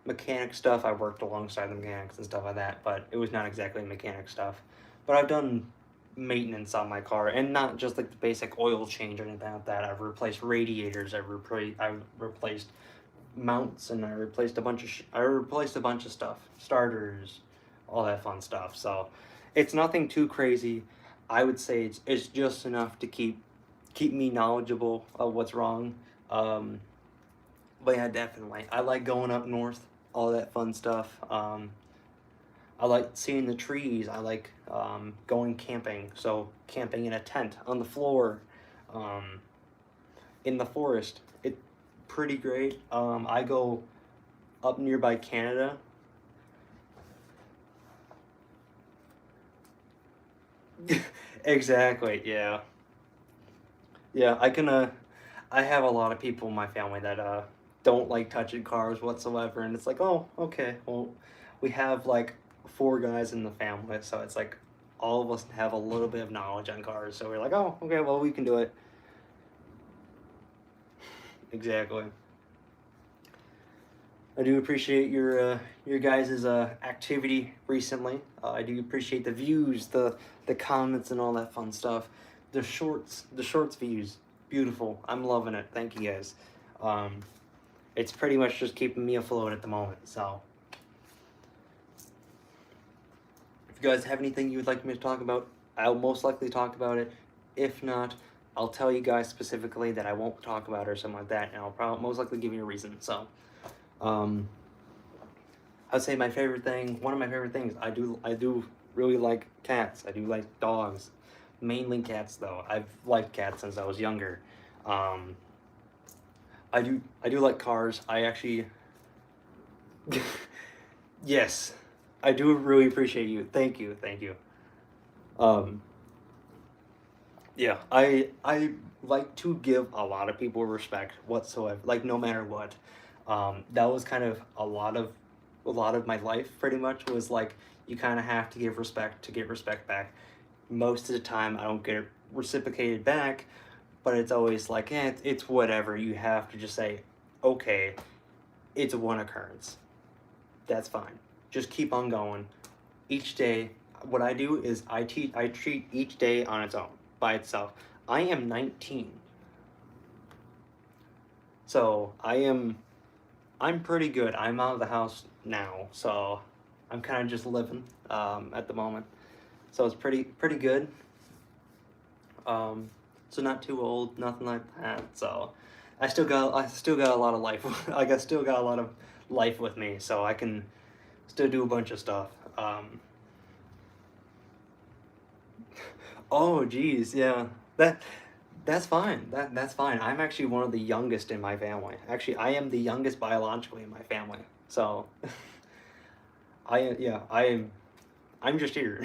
mechanic stuff. I worked alongside the mechanics and stuff like that, but it was not exactly mechanic stuff. But I've done maintenance on my car, and not just like the basic oil change or anything like that. I've replaced radiators. I've replaced mounts, and I replaced a bunch of stuff, starters, all that fun stuff. So it's nothing too crazy. I would say it's just enough to keep me knowledgeable of what's wrong. Um, but yeah, definitely, I like going up north, all that fun stuff. I like seeing the trees. I like going camping. So camping in a tent on the floor, um, in the forest. It pretty great. I go up nearby Canada. Exactly. Yeah. Yeah. I have a lot of people in my family that don't like touching cars whatsoever, and it's like, oh, okay. Well, we have like four guys in the family, so it's like all of us have a little bit of knowledge on cars. So we're like, oh, okay. Well, we can do it. Exactly. I do appreciate your guys' activity recently. I do appreciate the views, the comments, and all that fun stuff. The shorts views, beautiful. I'm loving it. Thank you guys. Um, it's pretty much just keeping me afloat at the moment. So, if you guys have anything you would like me to talk about, I'll most likely talk about it. If not, I'll tell you guys specifically that I won't talk about it or something like that, and I'll probably most likely give you a reason. So. Um, I'd say one of my favorite things, I do really like cats. I do like dogs, mainly cats though. I've liked cats since I was younger. Um, I do like cars. I actually, yes, I do really appreciate you. Thank you. Um, yeah, I like to give a lot of people respect whatsoever, like no matter what. That was kind of a lot of my life pretty much was like you kind of have to give respect to get respect back. Most of the time I don't get it reciprocated back, but it's always like, it's whatever. You have to just say, okay, it's one occurrence. That's fine. Just keep on going. Each day, what I do is I treat each day on its own, by itself. I am 19. So I'm pretty good. I'm out of the house now, so I'm kind of just living at the moment. So it's pretty good. Um, so not too old, nothing like that. So I still got a lot of life. Like I still got a lot of life with me, so I can still do a bunch of stuff. Oh, geez, yeah. That's fine. That's fine. I'm actually one of the youngest in my family. Actually, I am the youngest biologically in my family. So, yeah, I'm just here.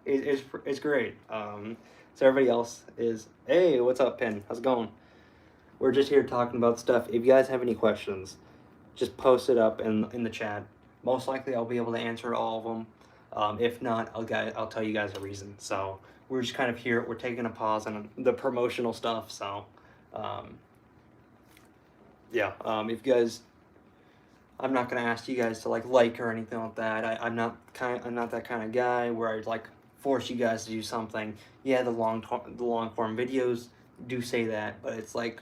It's great. So everybody else is, hey, what's up, Pin? How's it going? We're just here talking about stuff. If you guys have any questions, just post it up in the chat. Most likely, I'll be able to answer all of them. If not, I'll tell you guys a reason. So we're just kind of here. We're taking a pause on the promotional stuff. So, um, yeah. If you guys, I'm not gonna ask you guys to like or anything like that. I'm not that kind of guy where I'd like force you guys to do something. Yeah, the long form videos do say that, but it's like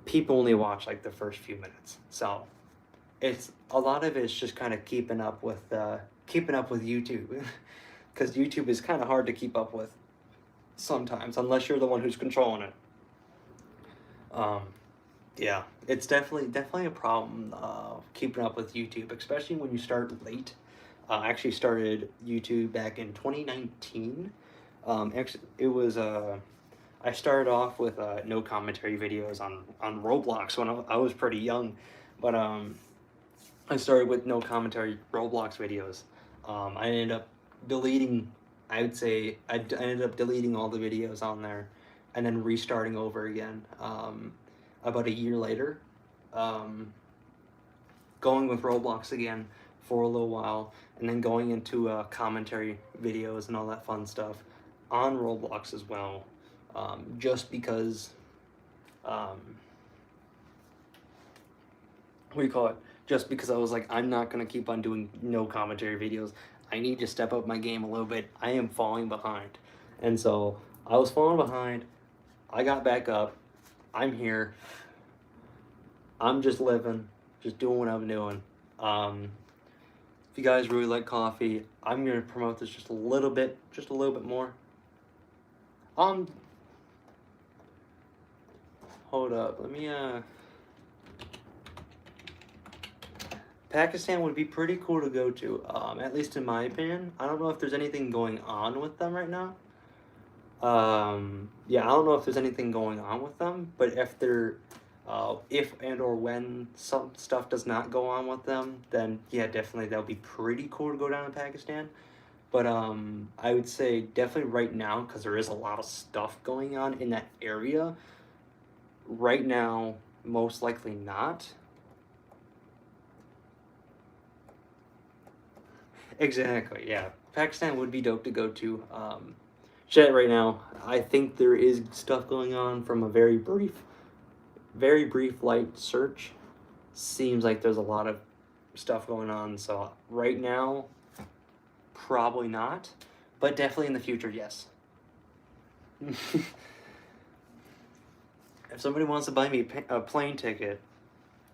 people only watch like the first few minutes. So it's a lot of it's just kind of keeping up with YouTube, because YouTube is kind of hard to keep up with sometimes unless you're the one who's controlling it. Um, yeah, it's definitely a problem keeping up with YouTube, especially when you start late. I actually started YouTube back in 2019. Actually, it was I started off with no commentary videos on Roblox when I was pretty young, but I started with no commentary Roblox videos. I ended up deleting. I would say I ended up deleting all the videos on there, and then restarting over again. About a year later, um, going with Roblox again. for a little while, and then going into commentary videos and all that fun stuff on Roblox as well, just because, what do you call it? Just because I was like, I'm not gonna keep on doing no commentary videos. I need to step up my game a little bit. I am falling behind, and so I was falling behind. I got back up. I'm here. I'm just living, just doing what I'm doing. If you guys really like coffee, I'm gonna promote this just a little bit more. Hold up, let me Pakistan would be pretty cool to go to, at least in my opinion. I don't know if there's anything going on with them right now. Yeah, I don't know if there's anything going on with them, but if and or when some stuff does not go on with them, then yeah, definitely that would be pretty cool to go down to Pakistan. But I would say definitely right now, because there is a lot of stuff going on in that area. Right now, most likely not. Exactly, yeah. Pakistan would be dope to go to. Shit, right now, I think there is stuff going on from a very brief light search. Seems like there's a lot of stuff going on, so right now, probably not, but definitely in the future, yes. If somebody wants to buy me a plane ticket,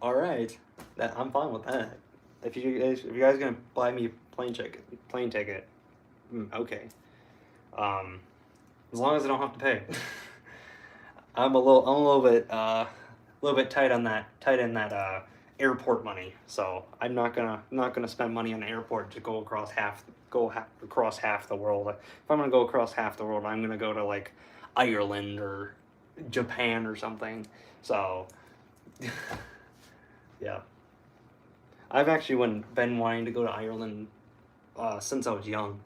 all right, I'm fine with that. If you guys gonna buy me a plane ticket, okay. As long as I don't have to pay. I'm a little bit tight on that, airport money. So I'm not gonna spend money on the airport to go across half the world. If I'm gonna go across half the world, I'm gonna go to like Ireland or Japan or something. So yeah, I've actually been wanting to go to Ireland since I was young.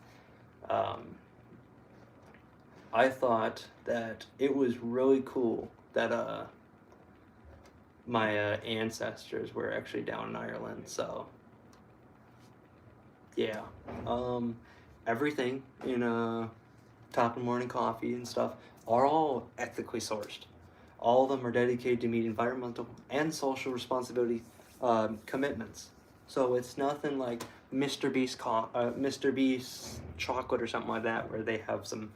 I thought that it was really cool that my ancestors were actually down in Ireland. So yeah, everything in Top and Morning Coffee and stuff are all ethically sourced. All of them are dedicated to meet environmental and social responsibility commitments. So it's nothing like Mr. Beast chocolate or something like that, where they have some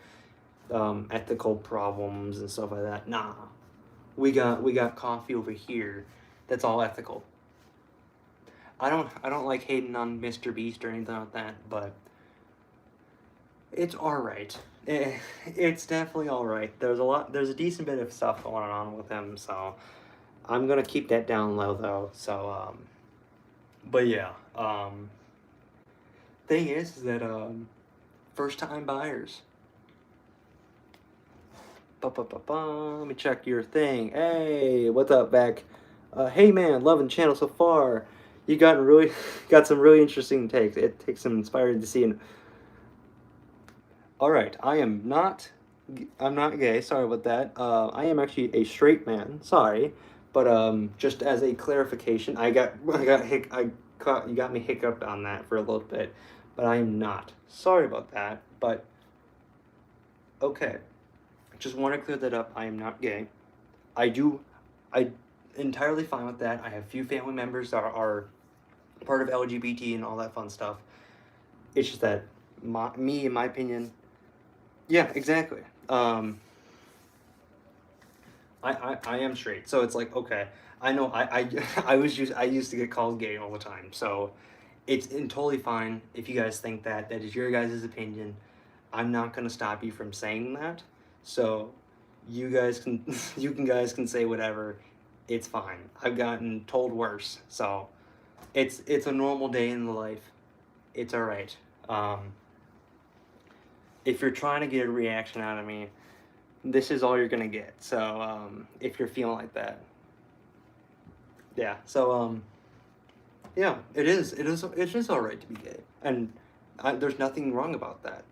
ethical problems and stuff like that. Nah, we got coffee over here that's all ethical. I don't like hating on Mr. Beast or anything like that, but it's all right. It's definitely all right. There's a decent bit of stuff going on with him, so I'm gonna keep that down low though. So but yeah, thing is that first time buyers. Let me check your thing. Hey, what's up, Beck? Hey man, loving the channel so far. You got some really interesting takes. It takes some inspiring to see. All right, I'm not gay. Sorry about that. I am actually a straight man. Sorry, but just as a clarification, you got me hiccuped on that for a little bit, but I am not. Sorry about that. But okay. Just want to clear that up. I am not gay. I entirely fine with that. I have few family members that are part of LGBT and all that fun stuff. It's just that in my opinion, yeah, exactly. I am straight, so it's like, okay, I know I used to get called gay all the time, so it's totally fine if you guys think that is your guys' opinion. I'm not gonna stop you from saying that. So you guys can say whatever. It's fine. I've gotten told worse. So it's a normal day in the life. It's all right. If you're trying to get a reaction out of me, this is all you're gonna get. So if you're feeling like that, yeah. So yeah, it is all right to be gay, and there's nothing wrong about that.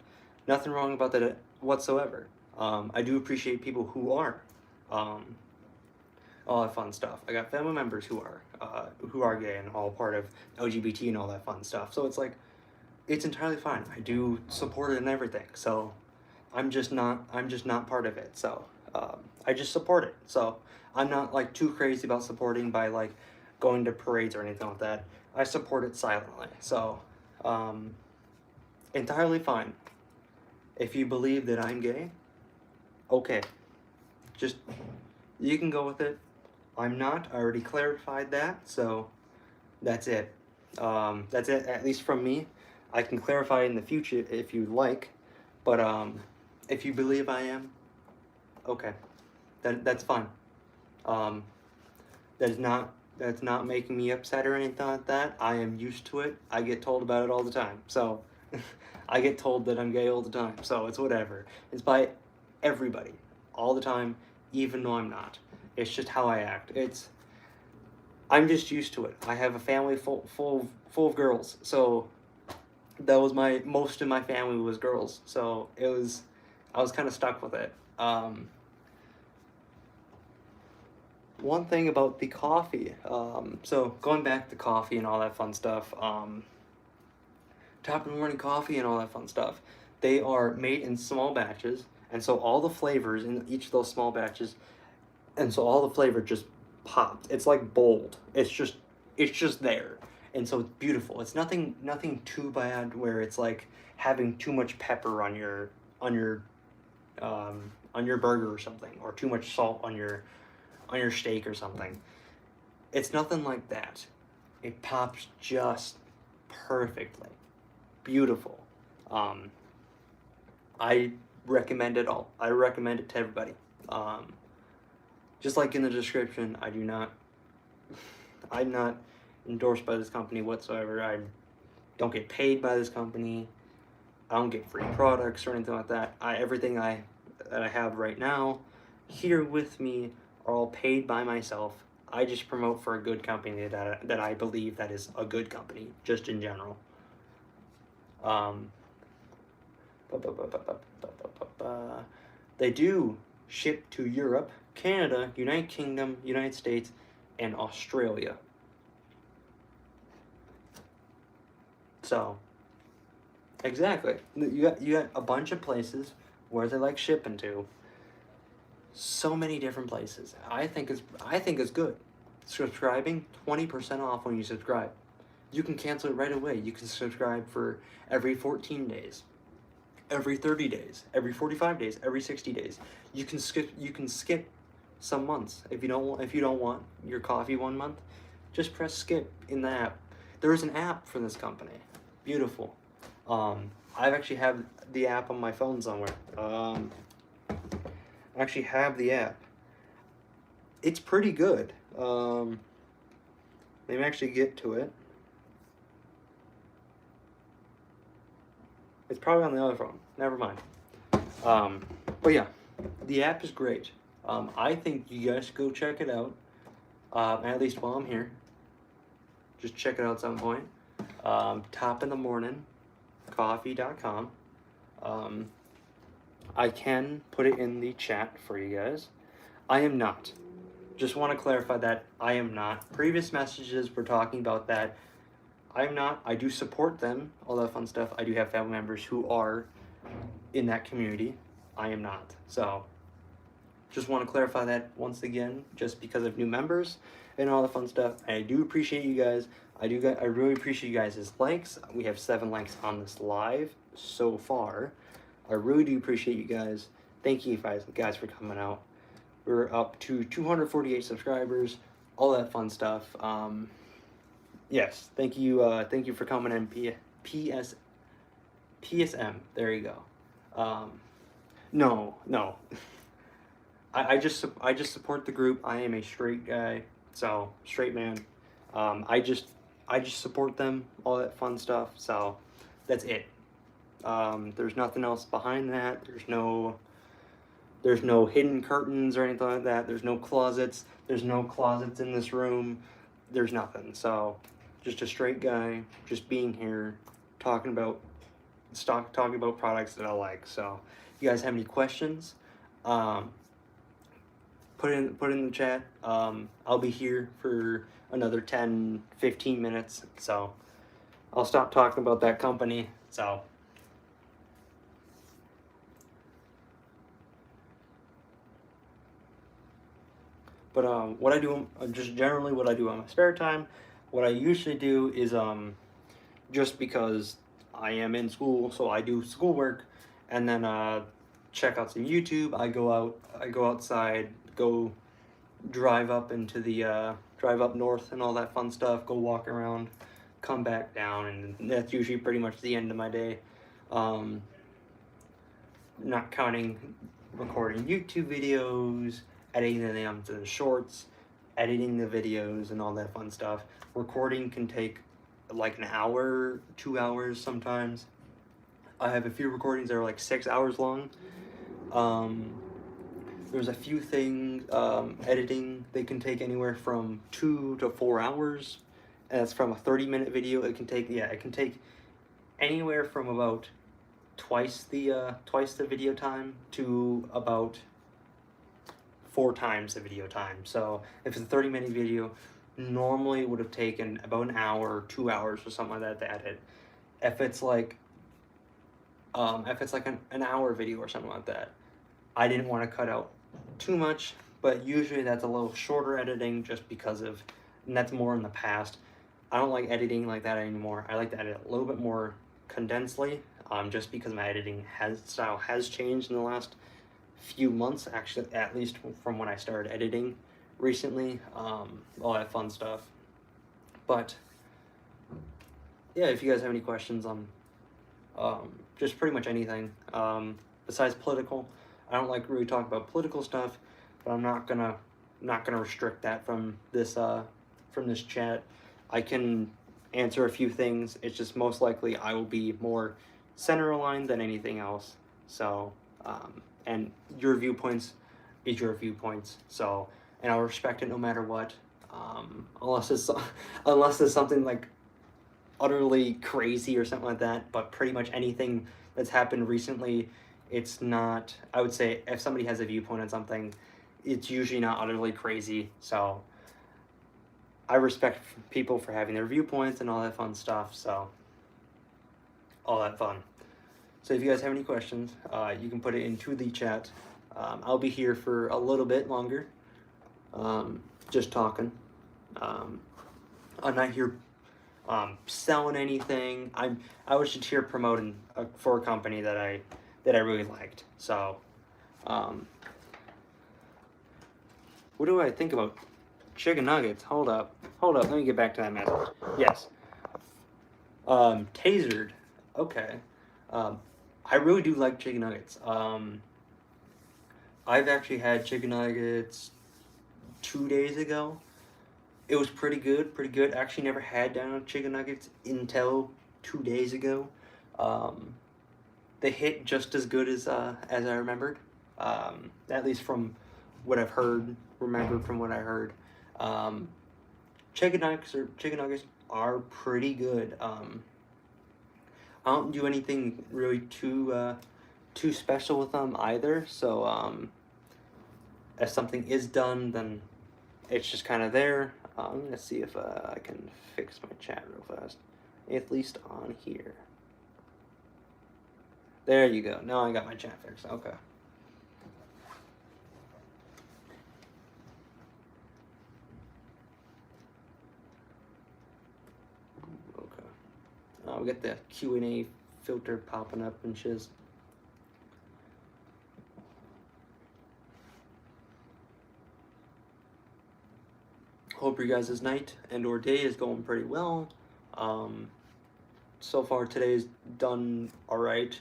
Nothing wrong about that whatsoever. I do appreciate people who are. all that fun stuff. I got family members who are gay and all part of LGBT and all that fun stuff. So it's like, it's entirely fine. I do support it and everything. So I'm just not part of it. So I just support it. So I'm not like too crazy about supporting by like going to parades or anything like that. I support it silently. So entirely fine. If you believe that I'm gay, okay. Just, you can go with it. I'm not. I already clarified that, so that's it. That's it, at least from me. I can clarify in the future if you'd like, but if you believe I am, okay, that's fine. That's not making me upset or anything like that. I am used to it. I get told about it all the time, so I get told that I'm gay all the time, so it's whatever. It's by everybody, all the time, even though I'm not. It's just how I act. I'm just used to it. I have a family full of girls, so that was most of my family was girls, so I was kind of stuck with it. One thing about the coffee, so going back to coffee and all that fun stuff, Top of the Morning Coffee and all that fun stuff, they are made in small batches, and so all the flavors in each of those small batches, and so all the flavor just popped. It's like bold. It's just there, and so it's beautiful. It's nothing too bad where it's like having too much pepper on your burger or something, or too much salt on your steak or something. It's nothing like that. It pops just perfectly. Beautiful. I recommend it all. I recommend it to everybody. Just like in the description, I'm not endorsed by this company whatsoever. I don't get paid by this company. I don't get free products or anything like that. Everything that I have right now here with me are all paid by myself. I just promote for a good company that I believe that is a good company, just in general. They do ship to Europe, Canada, United Kingdom, United States, and Australia. So, exactly. You got a bunch of places where they like shipping to. So many different places. I think it's good. Subscribing, 20% off when you subscribe. You can cancel it right away. You can subscribe for every 14 days, every 30 days, every 45 days, every 60 days. You can skip some months. If you don't want your coffee one month, just press skip in the app. There is an app for this company. Beautiful. I actually have the app on my phone somewhere. I actually have the app. It's pretty good. Let me actually get to it. It's probably on the other phone. Never mind. But yeah, the app is great. I think you guys should go check it out. At least while I'm here. Just check it out at some point. topinthemornincoffee.com. I can put it in the chat for you guys. I am not. Just want to clarify that I am not. Previous messages were talking about that. I am not. I do support them, all that fun stuff. I do have family members who are in that community. I am not. So, just want to clarify that once again, just because of new members and all the fun stuff. I do appreciate you guys. I really appreciate you guys' likes. We have 7 likes on this live so far. I really do appreciate you guys. Thank you guys for coming out. We're up to 248 subscribers, all that fun stuff. Yes, thank you for coming in. PSM. There you go. No. I just support the group. I am a straight guy, so straight man. I just support them, all that fun stuff. So that's it. There's nothing else behind that. There's no hidden curtains or anything like that. There's no closets. There's no closets in this room. There's nothing. So just a straight guy, just being here, talking about products that I like. So if you guys have any questions, put put in the chat. I'll be here for another 10-15 minutes, so I'll stop talking about that company. So but what I do, just generally what I do on my spare time, what I usually do is just because I am in school, so I do schoolwork, and then check out some YouTube. I go outside, go drive up into the drive up north and all that fun stuff. Go walk around, come back down, and that's usually pretty much the end of my day. Not counting recording YouTube videos, editing them to the shorts, editing the videos, and all that fun stuff. Recording can take like an hour, 2 hours sometimes. I have a few recordings that are like 6 hours long. There's a few things, editing, they can take anywhere from 2 to 4 hours. And that's from a 30-minute video. It can take anywhere from about twice the video time to about 4 times the video time. So if it's a 30-minute video, normally it would have taken about an hour, 2 hours or something like that to edit. If it's like an hour video or something like that, I didn't want to cut out too much, but usually that's a little shorter editing just because of, and that's more in the past. I don't like editing like that anymore. I like to edit a little bit more condensely, just because my editing style has changed in the last few months, actually, at least from when I started editing recently, all that fun stuff. But yeah, if you guys have any questions on just pretty much anything besides political, I don't like really talk about political stuff, but I'm not gonna restrict that from this chat. I can answer a few things. It's just most likely I will be more center aligned than anything else. So and your viewpoints is your viewpoints. So, and I'll respect it no matter what. Unless it's something like utterly crazy or something like that. But pretty much anything that's happened recently, it's not, I would say if somebody has a viewpoint on something, it's usually not utterly crazy. So I respect people for having their viewpoints and all that fun stuff. So all that fun. So if you guys have any questions, you can put it into the chat. I'll be here for a little bit longer, just talking. I'm not here selling anything. I was just here promoting for a company that I really liked. So, what do I think about chicken nuggets? Hold up. Let me get back to that message. Yes. Tasered. Okay. I really do like chicken nuggets. I've actually had chicken nuggets 2 days ago. It was pretty good. Actually never had down chicken nuggets until 2 days ago. They hit just as good as I remembered. At least from what I've remembered from what I heard. Chicken nuggets are pretty good. I don't do anything really too special with them either. So if something is done, then it's just kind of there. I'm gonna see if I can fix my chat real fast, at least on here. There you go. Now I got my chat fixed. Okay. We got the Q&A filter popping up and shiz. Hope your guys' night and or day is going pretty well. So far today's done alright.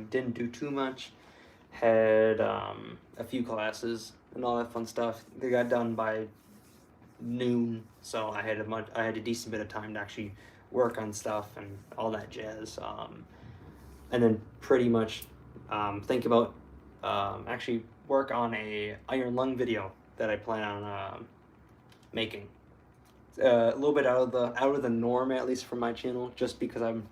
Didn't do too much. Had a few classes and all that fun stuff. They got done by noon, so I had a decent bit of time to actually work on stuff and all that jazz, and then pretty much think about actually work on a iron lung video that I plan on making. A little bit out of the norm, at least for my channel, just because I'm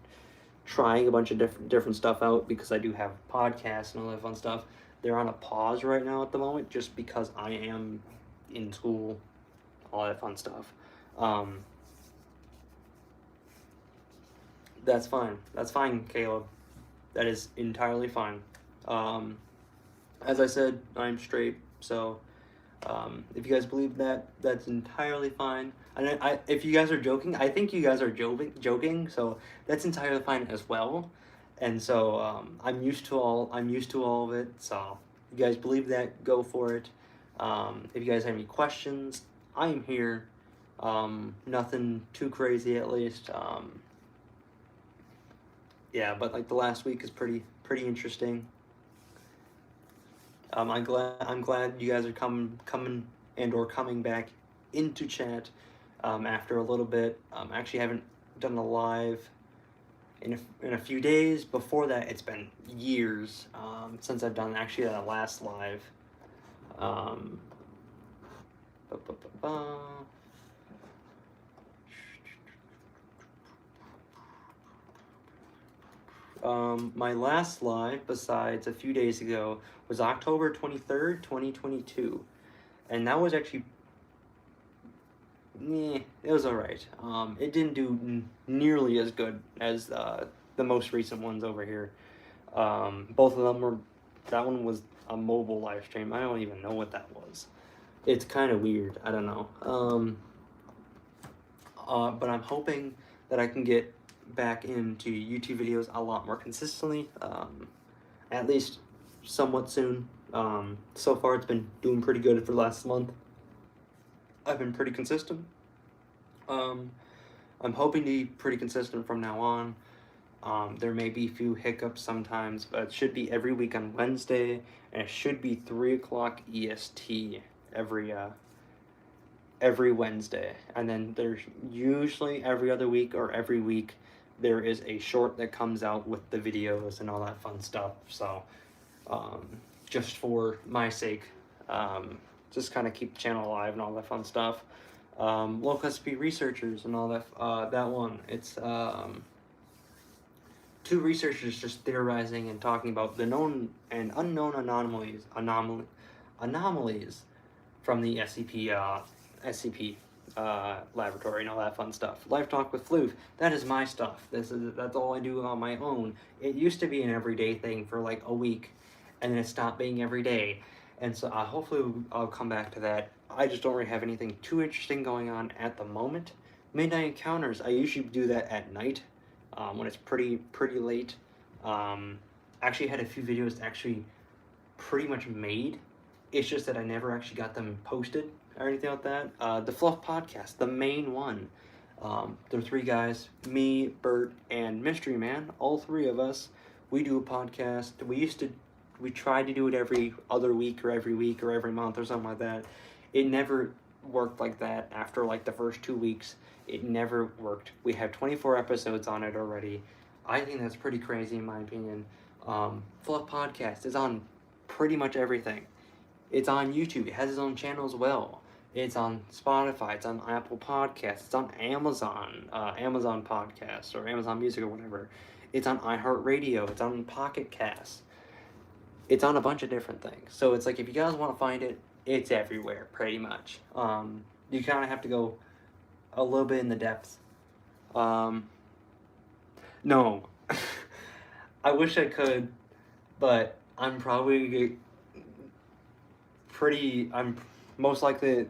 trying a bunch of different stuff out, because I do have podcasts and all that fun stuff. They're on a pause right now at the moment, just because I am in school, all that fun stuff. That's fine. That's fine, Caleb. That is entirely fine. As I said, I'm straight, so if you guys believe that, that's entirely fine. And if you guys are joking, I think you guys are joking, so that's entirely fine as well. And so I'm used to all of it. So if you guys believe that, go for it. If you guys have any questions, I'm here. Nothing too crazy, at least. Yeah, but like the last week is pretty interesting. I'm glad you guys are coming back into chat after a little bit. Actually haven't done a live in a few days. Before that, it's been years since I've done actually that last live. My last live, besides a few days ago, was October 23rd, 2022. And that was actually, it was alright. It didn't do nearly as good as the most recent ones over here. Both of them were, that one was a mobile live stream. I don't even know what that was. It's kind of weird. I don't know. But I'm hoping that I can get back into YouTube videos a lot more consistently, at least somewhat soon. So far it's been doing pretty good for the last month. I've been pretty consistent. I'm hoping to be pretty consistent from now on. There may be a few hiccups sometimes, but it should be every week on Wednesday, and it should be 3 o'clock EST every Wednesday. And then there's usually every other week or every week there is a short that comes out with the videos and all that fun stuff. So just for my sake, just kind of keep the channel alive and all that fun stuff. Local recipe researchers and all that, that one, it's two researchers just theorizing and talking about the known and unknown anomalies from the SCP laboratory and all that fun stuff. Live Talk with Floof, that is my stuff. That's all I do on my own. It used to be an everyday thing for like a week, and then it stopped being every day. And so hopefully I'll come back to that. I just don't really have anything too interesting going on at the moment. Midnight Encounters, I usually do that at night when it's pretty late. Actually had a few videos actually pretty much made. It's just that I never actually got them posted or anything like that. The Fluff Podcast, the main one. There are three guys, me, Bert, and Mystery Man. All three of us, we do a podcast. We tried to do it every other week or every month or something like that. It never worked like that after like the first 2 weeks. It never worked. We have 24 episodes on it already. I think that's pretty crazy in my opinion. Fluff Podcast is on pretty much everything. It's on YouTube. It has its own channel as well. It's on Spotify. It's on Apple Podcasts. It's on Amazon, Amazon Podcasts or Amazon Music or whatever. It's on iHeartRadio. It's on Pocket Casts. It's on a bunch of different things. So it's like if you guys want to find it, it's everywhere pretty much. You kind of have to go a little bit in the depths. No, I wish I could, but I'm probably I'm most likely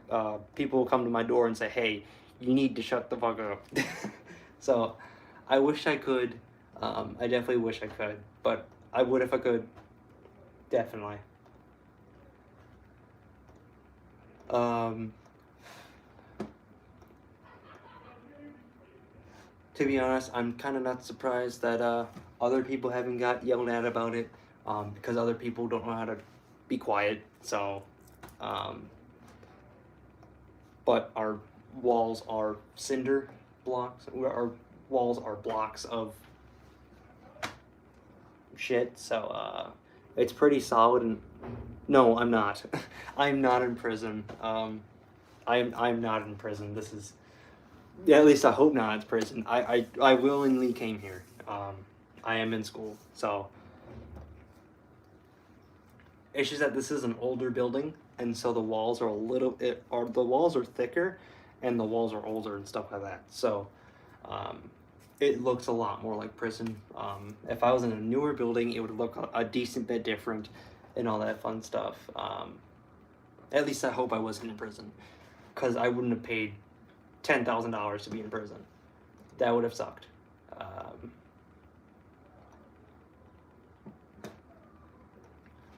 people will come to my door and say, hey, you need to shut the fuck up. So I wish I could. I definitely wish I could, but I would if I could. Definitely. To be honest, I'm kind of not surprised that other people haven't got yelled at about it, because other people don't know how to be quiet. So, but our walls are cinder blocks. Our walls are blocks of shit. So it's pretty solid. And no, I'm not. I'm not in prison. I'm not in prison. This is. Yeah, at least I hope not. It's prison. I willingly came here. I am in school, so It's just that this is an older building, and so the walls are the walls are thicker, and the walls are older and stuff like that. So, um, it looks a lot more like prison. If I was in a newer building, it would look a decent bit different, and all that fun stuff. At least I hope I wasn't in prison, because I wouldn't have paid $10,000 to be in prison. That would have sucked.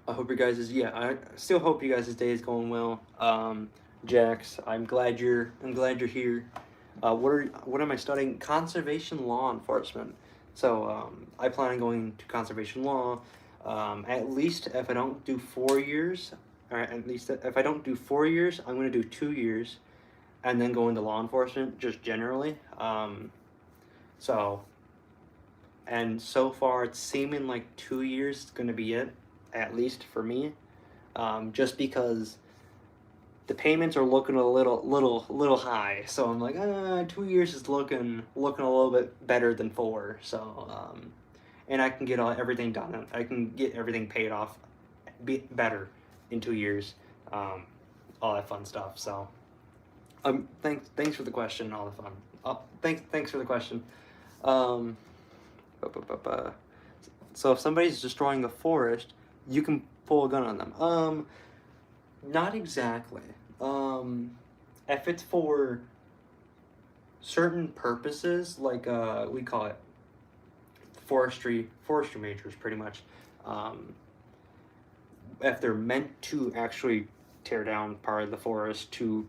I hope your guys' I still hope you guys' day is going well. Jax, I'm glad you're here. What am I studying? Conservation law enforcement. So I plan on going to conservation law. At least if I don't do 4 years, or at least if I don't do 4 years, I'm going to do 2 years, and then go into law enforcement just generally. And so far it's seeming like 2 years is going to be it, at least for me, just because the payments are looking a little high. So I'm like, 2 years is looking a little bit better than 4. So and I can get everything done. I can get everything paid off better in 2 years. All that fun stuff. So thanks for the question. All the fun. Thanks for the question. So if somebody's destroying a forest, you can pull a gun on them. Not exactly. If it's for certain purposes, like we call it forestry majors, pretty much. If they're meant to actually tear down part of the forest to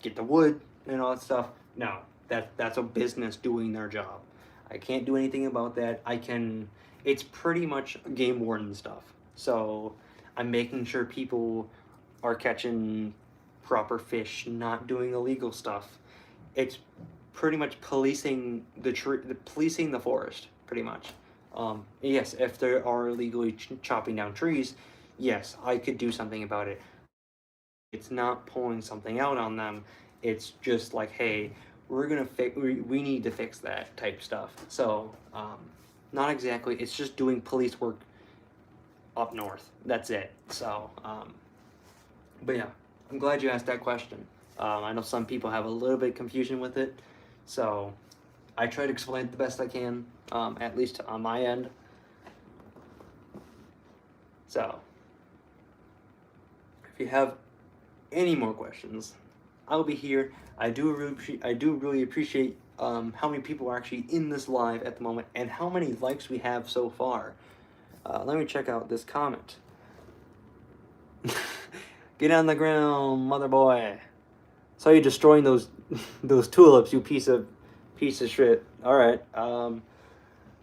get the wood and all that stuff, no, that's a business doing their job. I can't do anything about that. It's pretty much game warden stuff. So I'm making sure people are catching proper fish, not doing illegal stuff. It's pretty much policing policing the forest, pretty much. Yes, if they are illegally chopping down trees, yes, I could do something about it. It's not pulling something out on them. It's just like, hey, we need to fix that type stuff. So, not exactly. It's just doing police work up north. That's it. So, but yeah, I'm glad you asked that question. I know some people have a little bit of confusion with it, so I try to explain it the best I can, at least on my end. So, if you have any more questions, I'll be here. I do really appreciate how many people are actually in this live at the moment and how many likes we have so far. Let me check out this comment. Get on the ground, mother boy. Saw you destroying those tulips, you piece of shit. All right.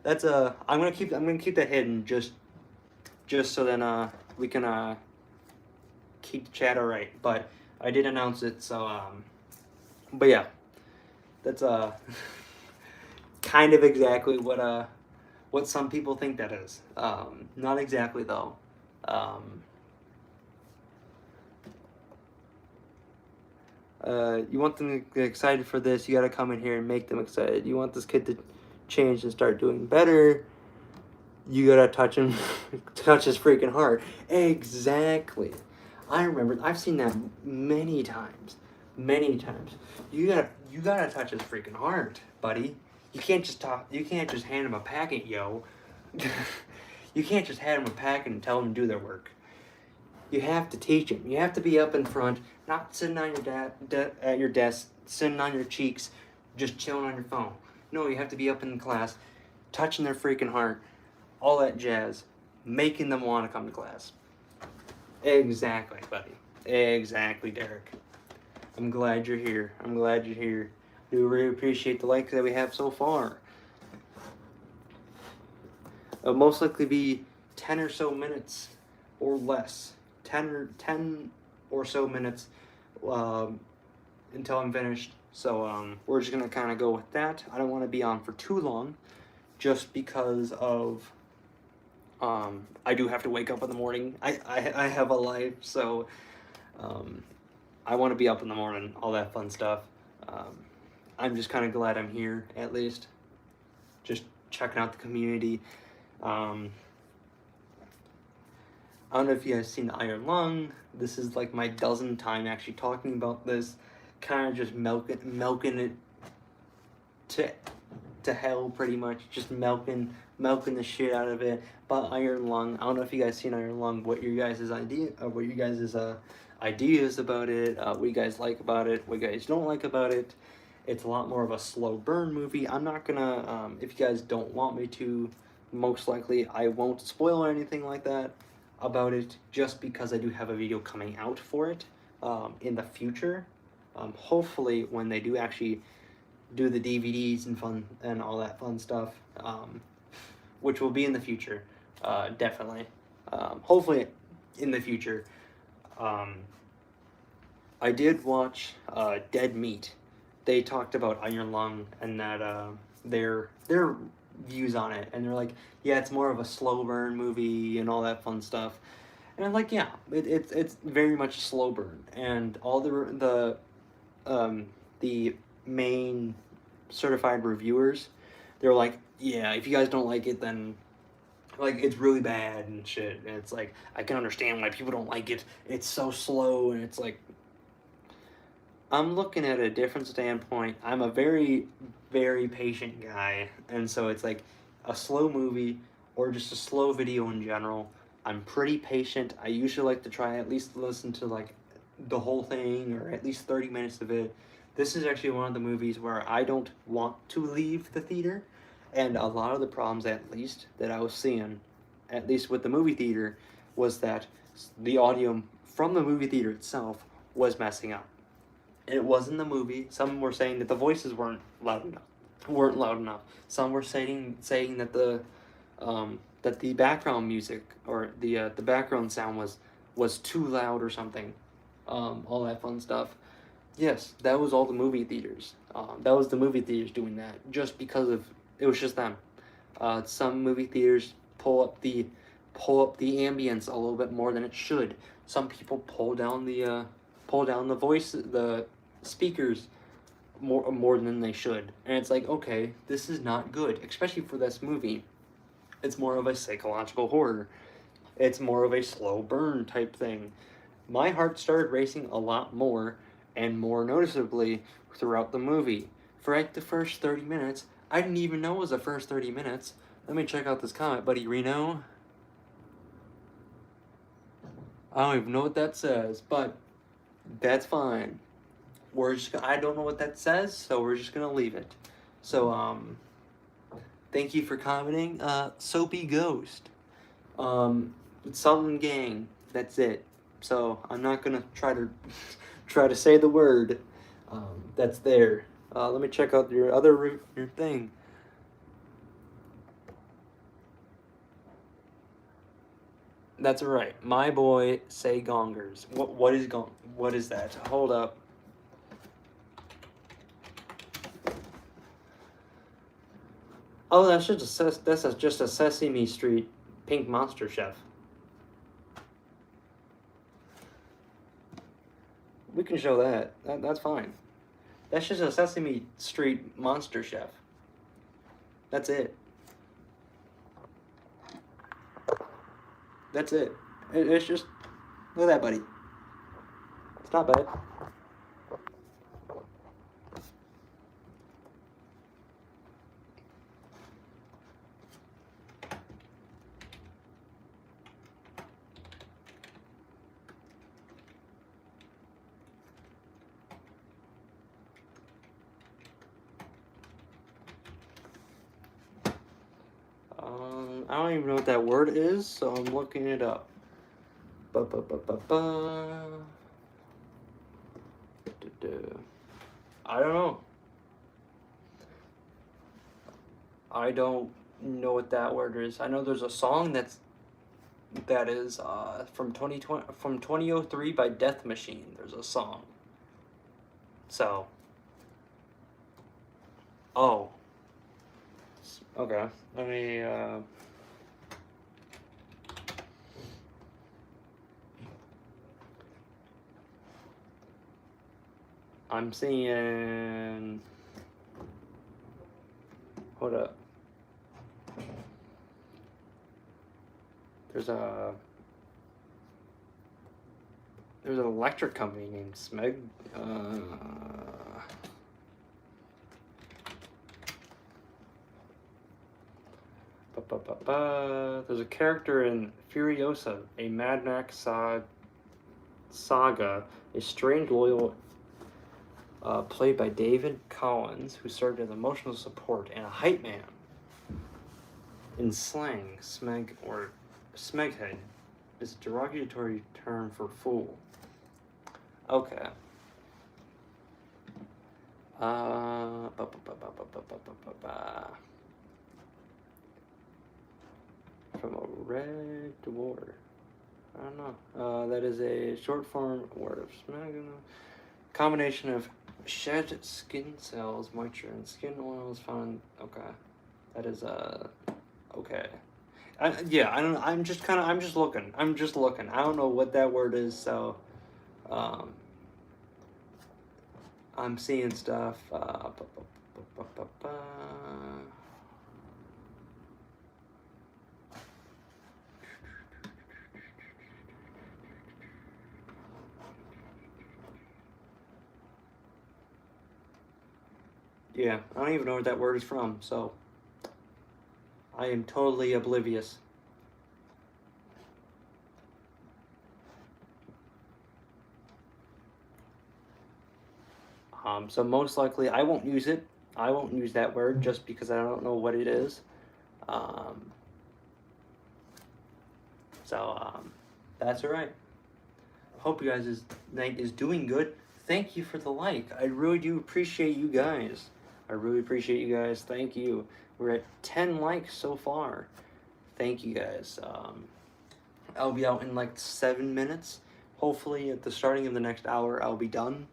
That's I'm gonna keep that hidden just so then we can keep the chat alright. But I did announce it, so but yeah, that's kind of exactly what some people think that is. Not exactly though. You want them to get excited for this, you gotta come in here and make them excited. You want this kid to change and start doing better, you gotta touch him, touch his freaking heart. Exactly. I remember, I've seen that many times. You gotta touch his freaking heart, buddy. You can't just hand him a packet, yo. You can't just hand him a packet and tell him to do their work. You have to teach him. You have to be up in front, not sitting on at your desk, sitting on your cheeks, just chilling on your phone. No, you have to be up in class, touching their freaking heart, all that jazz, making them want to come to class. Exactly, buddy. Exactly, Derek. I'm glad you're here. Do really appreciate the likes that we have so far. It'll most likely be 10 or so minutes or less. 10 or so minutes until I'm finished. So we're just gonna kind of go with that. I don't want to be on for too long, just because of I do have to wake up in the morning. I have a life, so I want to be up in the morning, all that fun stuff. I'm just kind of glad I'm here, at least. Just checking out the community. I don't know if you guys seen Iron Lung. This is like my dozenth time actually talking about this, kind of just milking it to hell, pretty much, just milking the shit out of it. But Iron Lung, I don't know if you guys seen Iron Lung. What your guys' ideas about it? What you guys like about it? What you guys don't like about it? It's a lot more of a slow burn movie. I'm not gonna, if you guys don't want me to, most likely I won't spoil or anything like that about it, just because I do have a video coming out for it in the future. Hopefully when they do actually do the DVDs and fun and all that fun stuff, which will be in the future, definitely. Hopefully in the future. I did watch Dead Meat. They talked about Iron Lung and that their views on it, and they're like, yeah, it's more of a slow burn movie and all that fun stuff. And I'm like, yeah, it's very much slow burn, and all the main certified reviewers, they're like, yeah, if you guys don't like it, then like it's really bad and shit. And it's like, I can understand why people don't like it. It's so slow, and it's like, I'm looking at a different standpoint. I'm a very, very patient guy, and so it's like a slow movie or just a slow video in general. I'm pretty patient. I usually like to try at least listen to like the whole thing or at least 30 minutes of it. This is actually one of the movies where I don't want to leave the theater, and a lot of the problems, at least that I was seeing, at least with the movie theater, was that the audio from the movie theater itself was messing up. It wasn't the movie. Some were saying that the voices weren't loud enough. Some were saying that the background music or the background sound was too loud or something. All that fun stuff. Yes, that was all the movie theaters. That was the movie theaters doing that just because of it was just them. Some movie theaters pull up the ambience a little bit more than it should. Some people pull down the the speakers more than they should, and it's like, okay, this is not good, especially for this movie. It's more of a psychological horror. It's more of a slow burn type thing. My heart started racing a lot more and more noticeably throughout the movie. For like the first 30 minutes, I didn't even know it was the first 30 minutes. Let me check out this comment, buddy Reno. I don't even know what that says, but that's fine. I don't know what that says, so we're just gonna leave it. So, thank you for commenting. Soapy Ghost. Something gang. That's it. So I'm not gonna try to say the word. That's there. Let me check out your your thing. That's right. My boy say gongers. What is that? Hold up. Oh, that's just a Sesame Street Pink Monster Chef. We can show that. That's fine. That's just a Sesame Street Monster Chef. That's it. That's it. It's just, look at that, buddy. It's not bad. I don't even know what that word is, so I'm looking it up. I don't know. I don't know what that word is. I know there's a song that is from 2003 by Death Machine. There's a song. So. Oh. Okay. Let me. I'm seeing. Hold up. There's a. There's an electric company named Smeg. There's a character in Furiosa, a Mad Max saga, a strange loyal played by David Collins, who served as emotional support and a hype man. In slang, smeg or smeghead is a derogatory term for fool. Okay. From a red dwarf. I don't know. That is a short form word of smeg. Combination of shed skin cells, moisture, and skin oils found. Okay, that is okay. Yeah, I don't. I'm just looking. I'm just looking. I don't know what that word is. So, I'm seeing stuff. Yeah, I don't even know where that word is from, so I am totally oblivious. So most likely I won't use it. I won't use that word just because I don't know what it is. That's all right. Hope you guys' night is doing good. Thank you for the like. I really do appreciate you guys. I really appreciate you guys. Thank you. We're at 10 likes so far. Thank you guys. I'll be out in like 7 minutes. Hopefully at the starting of the next hour I'll be done.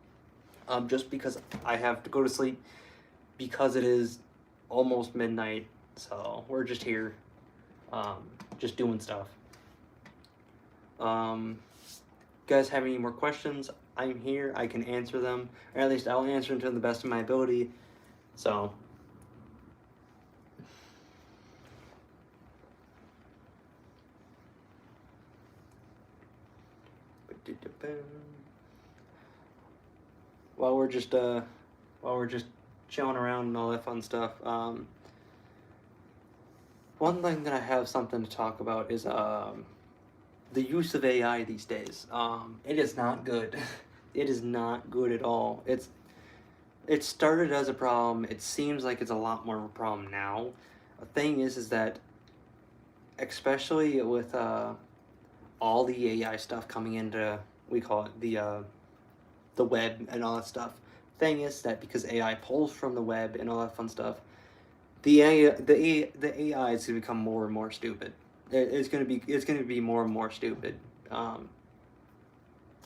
Just because I have to go to sleep because it is almost midnight. So we're just here, just doing stuff. Guys have any more questions? I'm here. I can answer them, or at least I'll answer them to the best of my ability. So. While we're just chilling around and all that fun stuff, one thing that I have something to talk about is the use of AI these days. It is not good. It is not good at all. It started as a problem. It seems like it's a lot more of a problem now. The thing is that, especially with all the AI stuff coming into, we call it the web and all that stuff. Thing is that because AI pulls from the web and all that fun stuff, the AI is gonna become more and more stupid. It's gonna be more and more stupid.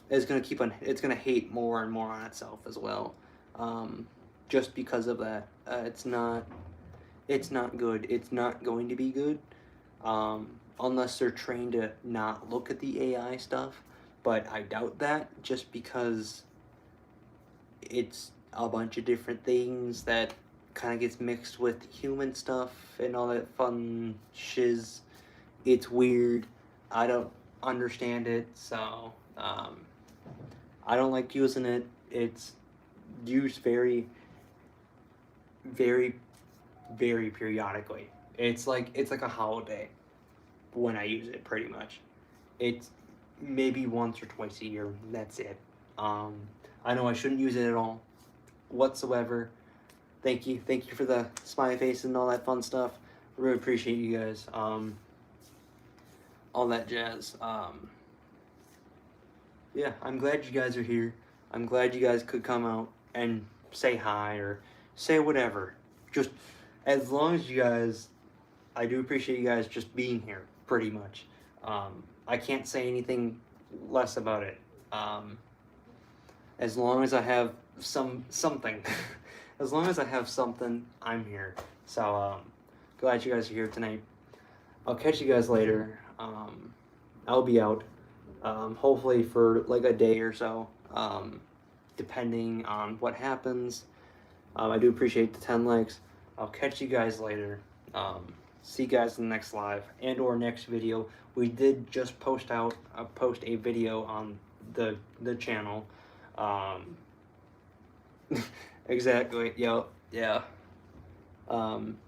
It's gonna hate more and more on itself as well. Just because of that, it's not good. It's not going to be good, unless they're trained to not look at the AI stuff. But I doubt that, just because it's a bunch of different things that kind of gets mixed with human stuff and all that fun shiz. It's weird. I don't understand it, so I don't like using it. It's used very, very, very periodically. It's like a holiday when I use it, pretty much. It's maybe once or twice a year. That's it. I know I shouldn't use it at all, whatsoever. Thank you for the smiley face and all that fun stuff. Really appreciate you guys. All that jazz. Yeah, I'm glad you guys are here. I'm glad you guys could come out and say hi or say whatever. Just as long as you guys, I do appreciate you guys just being here, pretty much. I can't say anything less about it. As long as I have something, as long as I have something, I'm here. So glad you guys are here tonight. I'll catch you guys later. I'll be out, hopefully for like a day or so, depending on what happens. I do appreciate the 10 likes. I'll catch you guys later. See you guys in the next live and or next video. We did just post a video on the channel. Exactly. Yep. Yeah. Um,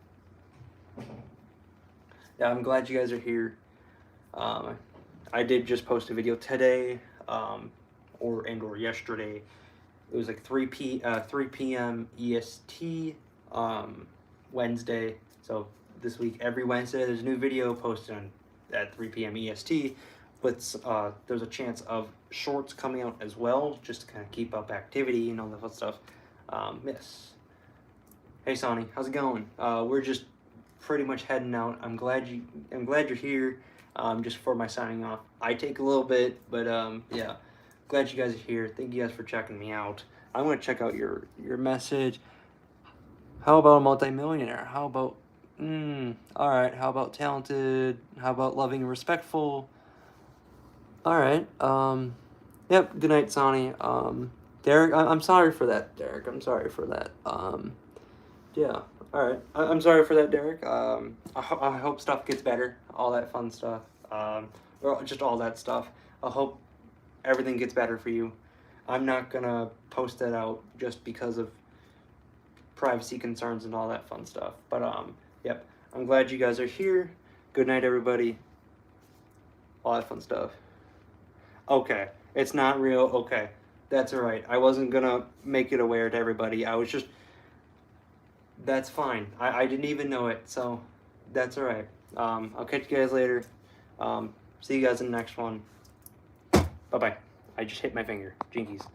yeah. I'm glad you guys are here. I did just post a video today, or yesterday. It was like 3 p.m. EST, Wednesday. So this week, every Wednesday, there's a new video posted at 3 p.m. EST. But there's a chance of shorts coming out as well, just to kind of keep up activity and all that fun stuff. Yes. Hey Sonny, how's it going? We're just pretty much heading out. I'm glad you're here. Just for my signing off. I take a little bit, but yeah. Glad you guys are here. Thank you guys for checking me out. I'm gonna check out your message. How about a multimillionaire? How about all right, how about talented? How about loving and respectful? All right. Yep, good night, Sonny. Derek, I'm sorry for that, Derek. I'm sorry for that. Yeah. All right. I'm sorry for that, Derek. I hope stuff gets better. All that fun stuff. Or just all that stuff. I hope everything gets better for you. I'm not gonna post that out just because of privacy concerns and all that fun stuff. But yep. I'm glad you guys are here. Good night, everybody. All that fun stuff. Okay. It's not real. Okay. That's all right. I wasn't gonna make it aware to everybody. I was just. That's fine. I didn't even know it, so that's all right. I'll catch you guys later. See you guys in the next one. Bye-bye. I just hit my finger. Jinkies.